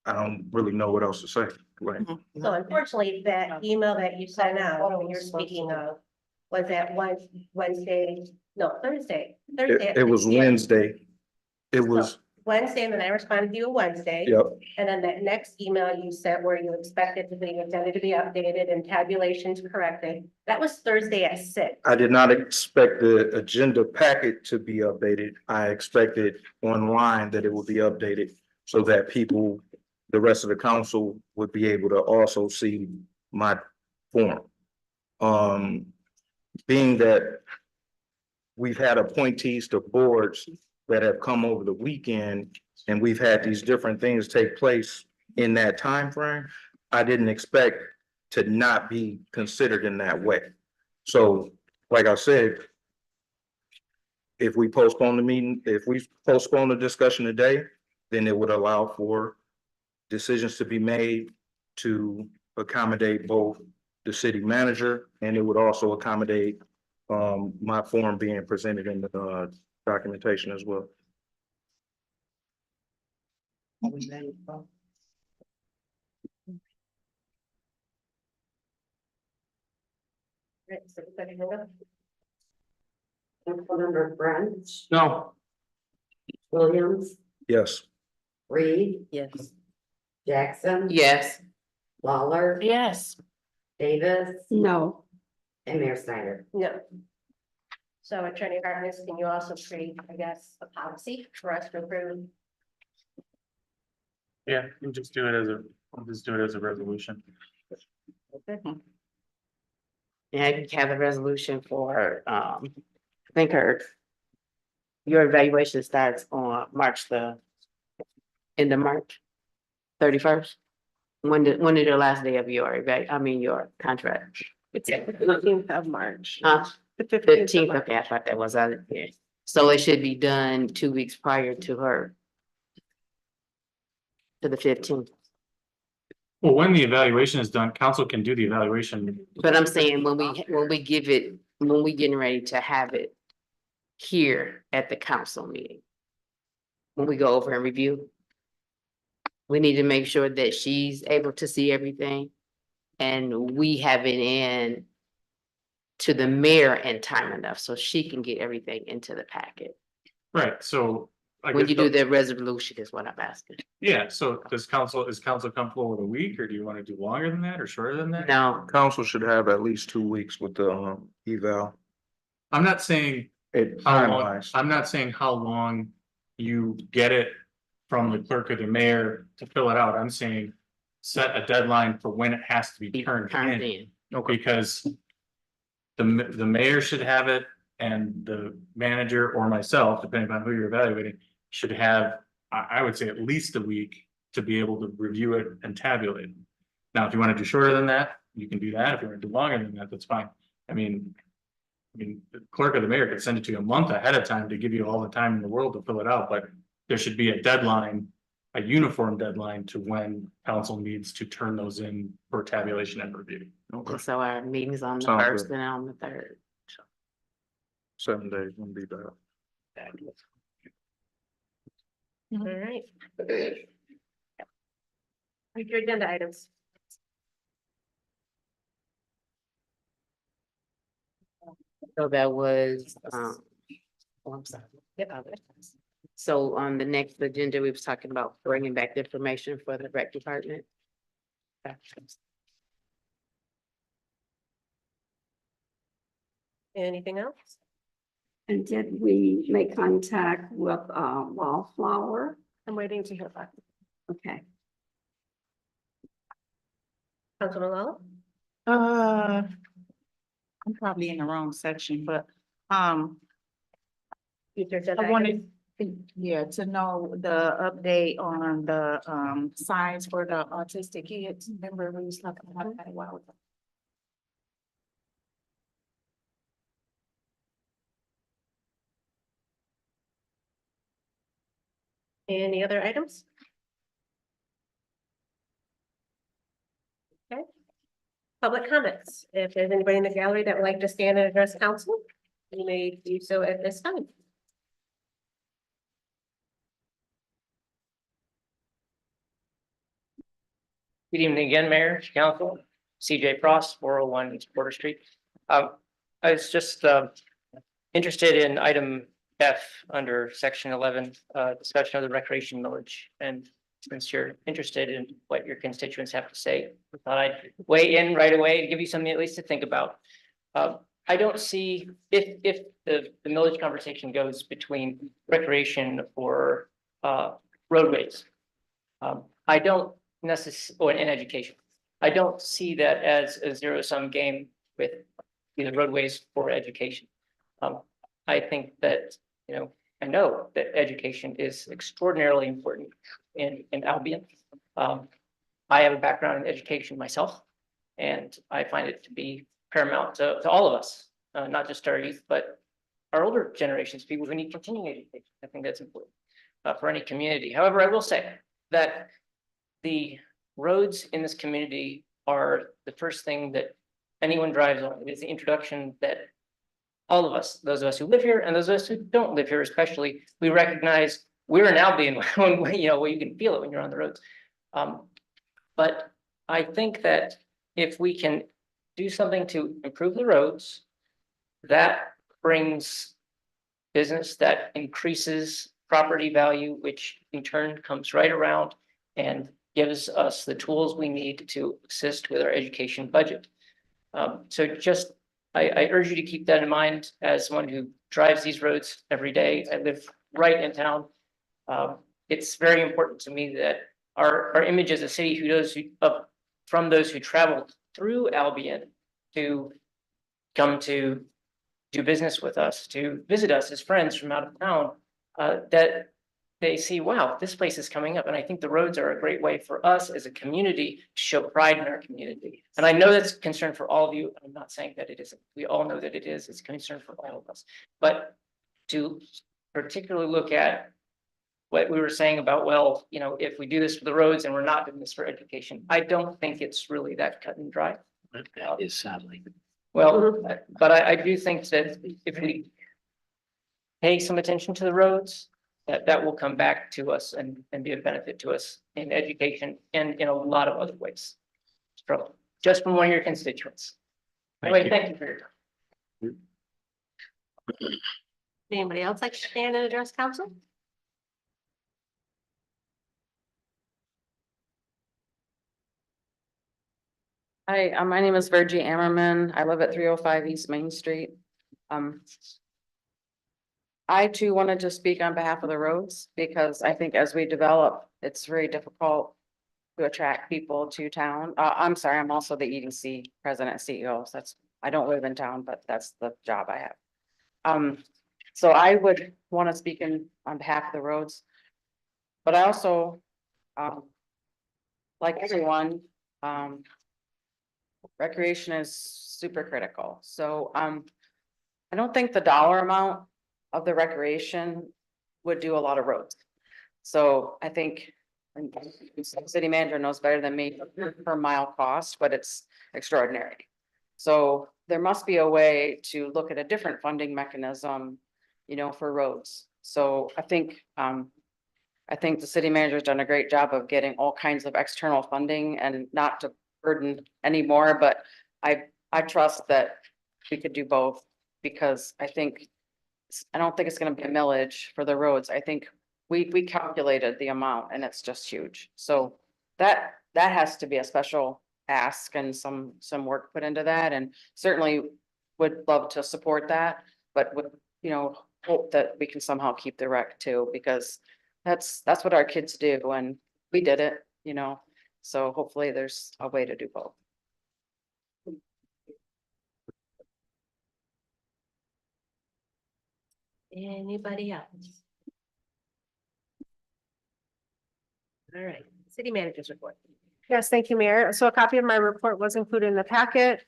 don't really know what else to say. Right. So unfortunately, that email that you sent out, when you're speaking of, was that Wednesday, no, Thursday. It was Wednesday. It was, Wednesday, and then I responded to you Wednesday. yep. And then that next email you sent where you expected to be intended to be updated and tabulations corrected, that was Thursday at 6. I did not expect the agenda packet to be updated. I expected online that it would be updated so that people, the rest of the council would be able to also see my form. Being that we've had appointees to boards that have come over the weekend and we've had these different things take place in that time frame, I didn't expect to not be considered in that way. So, like I said, if we postpone the meeting, if we postpone the discussion today, then it would allow for decisions to be made to accommodate both the city manager, and it would also accommodate my form being presented in the documentation as well. Are we ready to vote? Right, so everybody know? Councilmember Brent, No, Williams, Yes. Reed, Yes. Jackson. Yes. Lawler. Yes. Davis No, and Mayor Snyder. No. So Attorney Harkness, can you also create, I guess, a policy for us to approve? Yeah, we'll just do it as a resolution. Yeah, you have a resolution for, I think your evaluation starts on end of March 31st. When is your last day of your, your contract? It's the 15th of March. The 15th of Fifteenth, March. okay, I thought that was out of here. So it should be done 2 weeks prior to her. To the 15th. Well, when the evaluation is done, council can do the evaluation. But I'm saying when we give it, when we getting ready to have it here at the council meeting. When we go over and review. We need to make sure that she's able to see everything. And we have it in to the mayor in time enough so she can get everything into the packet. Right, so. I When guess you do the resolution is what I'm asking. Yeah, so is council comfortable with a week, or do you want to do longer than that or shorter than that? No, Council should have at least 2 weeks with the eval. I'm not saying It how time long, wise. I'm not saying how long you get it from the clerk or the mayor to fill it out. I'm saying set a deadline for when it has to be be turned turned in, in. because the mayor should have it, and the manager or myself, depending on who you're evaluating, should have, I would say, at least a week to be able to review it and tabulate it. Now, if you want to do shorter than that, you can do that. If you want to do longer than that, that's fine. I mean, the clerk or the mayor could send it to you a month ahead of time to give you all the time in the world to fill it out, but there should be a deadline, a uniform deadline to when council needs to turn those in for tabulation and review. Okay, So our meeting's on the Sounds first good. and on the third. 7 days wouldn't be bad. All right. Future agenda items. So that was, oh, I'm sorry. Yep. So on the next agenda, we was talking about bringing back the information for the rec department. Anything else? And did we make contact with Wallflower? I'm waiting to hear back. Okay. Councilman Lala? I'm probably in the wrong section, but, Future agenda I items. wanted, yeah, to know the update on the, signs for the autistic kids. Remember we was talking about that a while ago. Any other items? Okay. Public comments. If there's anybody in the gallery that would like to stand and address council, you may do so at this time. Good evening again, Mayor, Council, CJ Frost, 401 East Porter Street. I was just interested in item F under section 11, discussion of the recreation millage. And since you're interested in what your constituents have to say, I thought I'd weigh in right away to give you something at least to think about. I don't see if the millage conversation goes between recreation or roadways. I don't necessarily, or in education. I don't see that as a zero-sum game with either roadways or education. I think that, I know that education is extraordinarily important in Albion. I have a background in education myself, and I find it to be paramount to all of us, not just our youth, but our older generations, people who need continuing education. I think that's important for any community. However, I will say that the roads in this community are the first thing that anyone drives on. It is the introduction that all of us, those of us who live here and those of us who don't live here especially, we recognize we're in Albion when, where you can feel it when you're on the roads. But I think that if we can do something to improve the roads, that brings business, that increases property value, which in turn comes right around and gives us the tools we need to assist with our education budget. So just, I urge you to keep that in mind as someone who drives these roads every day. I live right in town. It's very important to me that our image as a city from those who traveled through Albion to come to do business with us, to visit us as friends from out of town, that they see, wow, this place is coming up. And I think the roads are a great way for us as a community to show pride in our community. And I know that's a concern for all of you. I'm not saying that it isn't. We all know that it is. It's a concern for all of us. But to particularly look at what we were saying about, well, you know, if we do this for the roads and we're not doing this for education, I don't think it's really that cut and dry. That is sadly. Well, but I do think that if we pay some attention to the roads, that will come back to us and be a benefit to us in education and in a lot of other ways. From just from one of your constituents. Anyway, thank you for your time. Anybody else like to stand and address council? Hi, my name is Virgie Ammerman. I live at 305 East Main Street. I too wanted to speak on behalf of the roads because I think as we develop, it's very difficult to attract people to town. I'm sorry, I'm also the EDC president and CEO. So I don't live in town, but that's the job I have. So I would want to speak on behalf of the roads. But I also, like everyone, recreation is super critical. So, I don't think the dollar amount of the recreation would do a lot of roads. So I think, and the city manager knows better than me, per mile cost, but it's extraordinary. So there must be a way to look at a different funding mechanism, you know, for roads. So I think the city manager's done a great job of getting all kinds of external funding and not to burden anymore, but I trust that we could do both because I don't think it's gonna be a millage for the roads. I think we calculated the amount and it's just huge. So that has to be a special ask and some work put into that, and certainly would love to support that, but would, you know, hope that we can somehow keep the rec too, because that's what our kids do and we did it, you know, so hopefully there's a way to do both. Anybody else? All right, city manager's report. Yes, thank you, Mayor. So a copy of my report was included in the packet.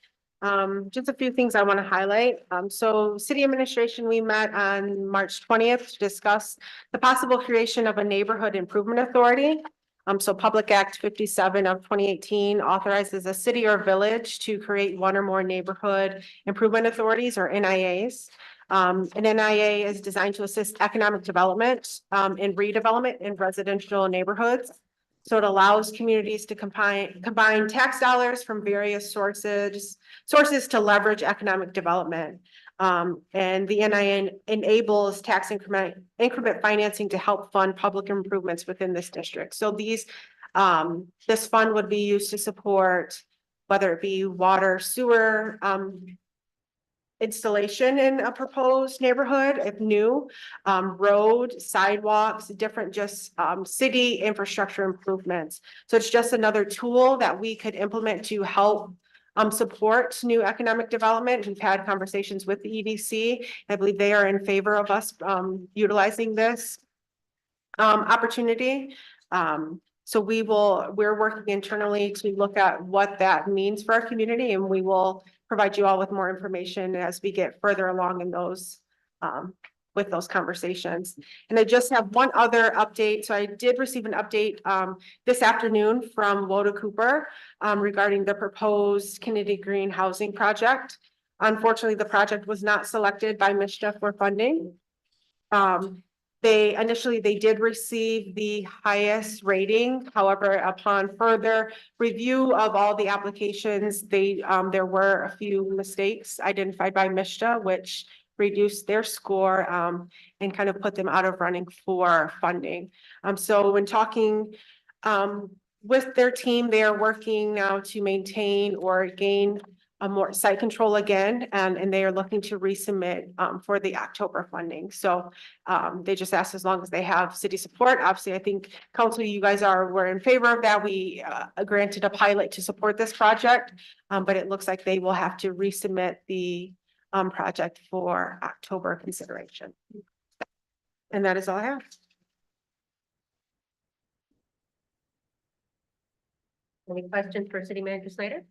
Just a few things I want to highlight. So city administration, we met on March 20th to discuss the possible creation of a neighborhood improvement authority. So Public Act 57 of 2018 authorizes a city or village to create one or more neighborhood improvement authorities or NIAs. An NIA is designed to assist economic development and redevelopment in residential neighborhoods. So it allows communities to combine tax dollars from various sources to leverage economic development. And the NIA enables tax increment financing to help fund public improvements within this district. So this fund would be used to support whether it be water, sewer, installation in a proposed neighborhood, if new, road, sidewalks, different just city infrastructure improvements. So it's just another tool that we could implement to help support new economic development. We've had conversations with the EDC. I believe they are in favor of us utilizing this opportunity. So we're working internally to look at what that means for our community, and we will provide you all with more information as we get further along in those with those conversations. And I just have one other update. So I did receive an update this afternoon from Woda Cooper regarding the proposed Kennedy Green housing project. Unfortunately, the project was not selected by MISTA for funding. They did receive the highest rating. However, upon further review of all the applications, there were a few mistakes identified by MISTA, which reduced their score and kind of put them out of running for funding. So when talking with their team, they are working now to maintain or gain a more site control again, and they are looking to resubmit for the October funding. So they just asked as long as they have city support. Obviously, I think council, you guys were in favor of that. We granted a pilot to support this project, but it looks like they will have to resubmit the project for October consideration. And that is all I have. Any questions for City Manager Slater?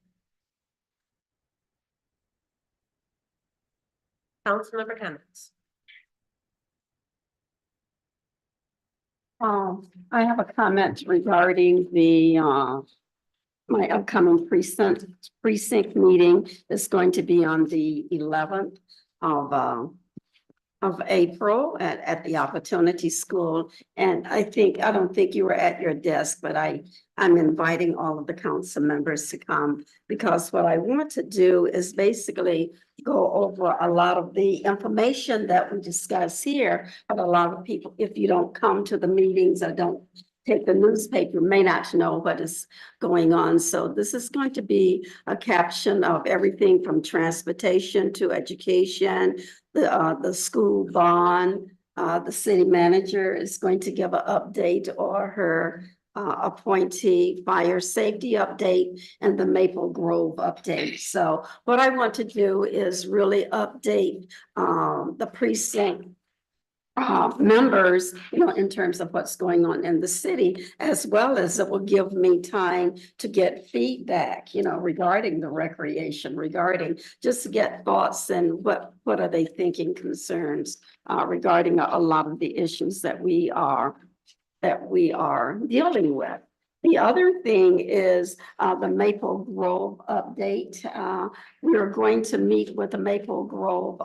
Council member comments? I have a comment regarding the, my upcoming precinct meeting is going to be on the 11th of April at the Opportunity School. And I don't think you were at your desk, but I'm inviting all of the council members to come because what I want to do is basically go over a lot of the information that we discuss here. But a lot of people, if you don't come to the meetings or don't take the newspaper, may not know what is going on. So this is going to be a caption of everything from transportation to education, the school bond. The city manager is going to give an update or her appointee fire safety update and the Maple Grove update. So what I want to do is really update the precinct members, in terms of what's going on in the city, as well as it will give me time to get feedback, regarding the recreation, regarding just to get thoughts and what are they thinking, concerns regarding a lot of the issues that we are dealing with. The other thing is the Maple Grove update. We are going to meet with the Maple Grove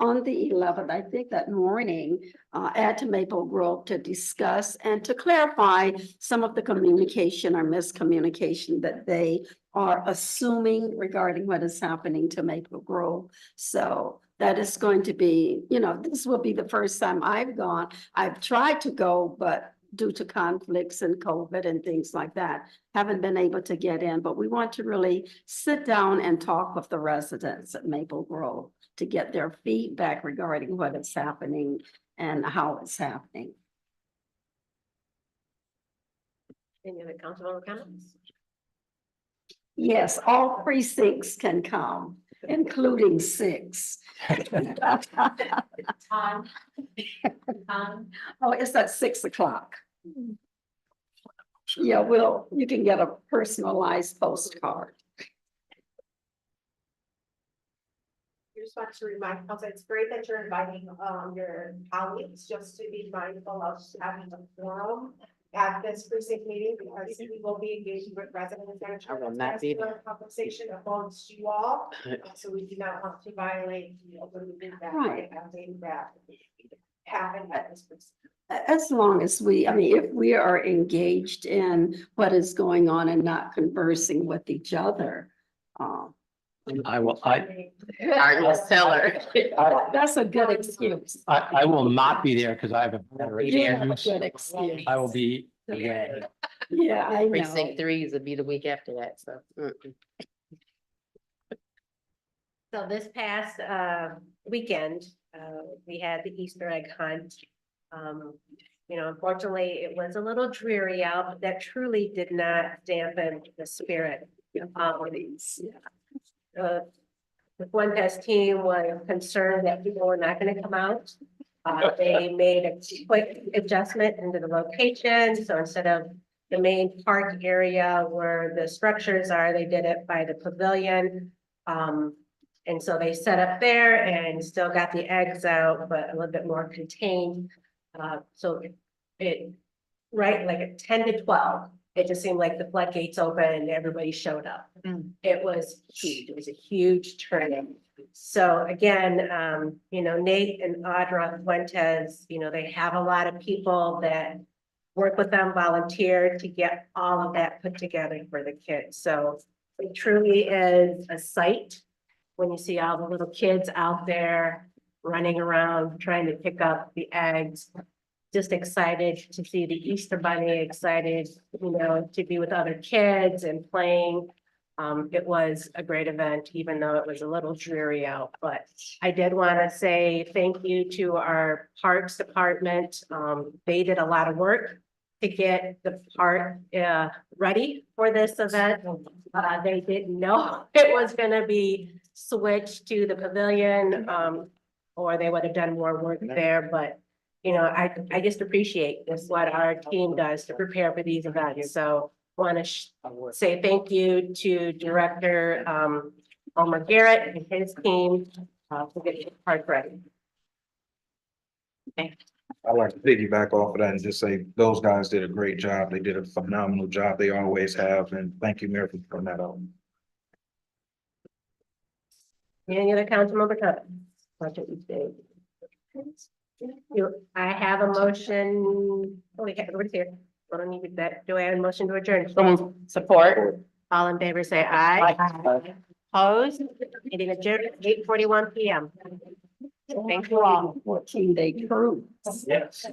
on the 11th, I think that morning, at Maple Grove to discuss and to clarify some of the communication or miscommunication that they are assuming regarding what is happening to Maple Grove. So that is going to be, this will be the first time I've gone. I've tried to go, but due to conflicts and COVID and things like that, haven't been able to get in. But we want to really sit down and talk with the residents at Maple Grove to get their feedback regarding what is happening and how it's happening. Any other council member comments? Yes, all precincts can come, including 6. Time. Oh, it's at 6 o'clock. Yeah, you can get a personalized postcard. Just want to remind council, it's great that you're inviting your colleagues just to be mindful of having a forum at this precinct meeting because we will be engaging with residents and I will not be there. conversation amongst you all. So we do not want to violate the open meeting that Right. that happened at this precinct. As long as if we are engaged in what is going on and not conversing with each other. I will Seller. That's a good excuse. I will not be there because I have a better Yeah, excuse. good excuse. I will be away. Yeah, I know. Precinct 3 will be the week after that, so. So this past weekend, we had the Easter egg hunt. Unfortunately, it was a little dreary out, but that truly did not dampen the spirit. The Fuentes team was concerned that people were not going to come out. They made a quick adjustment into the location. So instead of the main park area where the structures are, they did it by the pavilion. And so they set up there and still got the eggs out, but a little bit more contained. So it like at 10 to 12, it just seemed like the floodgates opened and everybody showed up. It was huge. It was a huge turnout. So again, Nate and Audra Fuentes, they have a lot of people that work with them, volunteer to get all of that put together for the kids. So it truly is a sight when you see all the little kids out there running around, trying to pick up the eggs. Just excited to see the Easter Bunny, excited, to be with other kids and playing. It was a great event, even though it was a little dreary out, but I did want to say thank you to our Parks Department. They did a lot of work to get the park ready for this event. They didn't know it was going to be switched to the pavilion, or they would have done more work there, but I just appreciate this, what our team does to prepare for these events. So want to say thank you to Director Omar Garrett and his team for getting the park ready. I'd like to piggyback off of that and just say those guys did a great job. They did a phenomenal job. They always have. And thank you, Mayor, for putting that out. Any other council member comments? Budget each day. I have a motion. Oh, we got everybody's here. I don't need that. Do I have a motion to adjourn? Support. All in favor, say aye. Opposed? Meeting adjourned at 8:41 PM. Thank you all. 14-day cruise. Yes.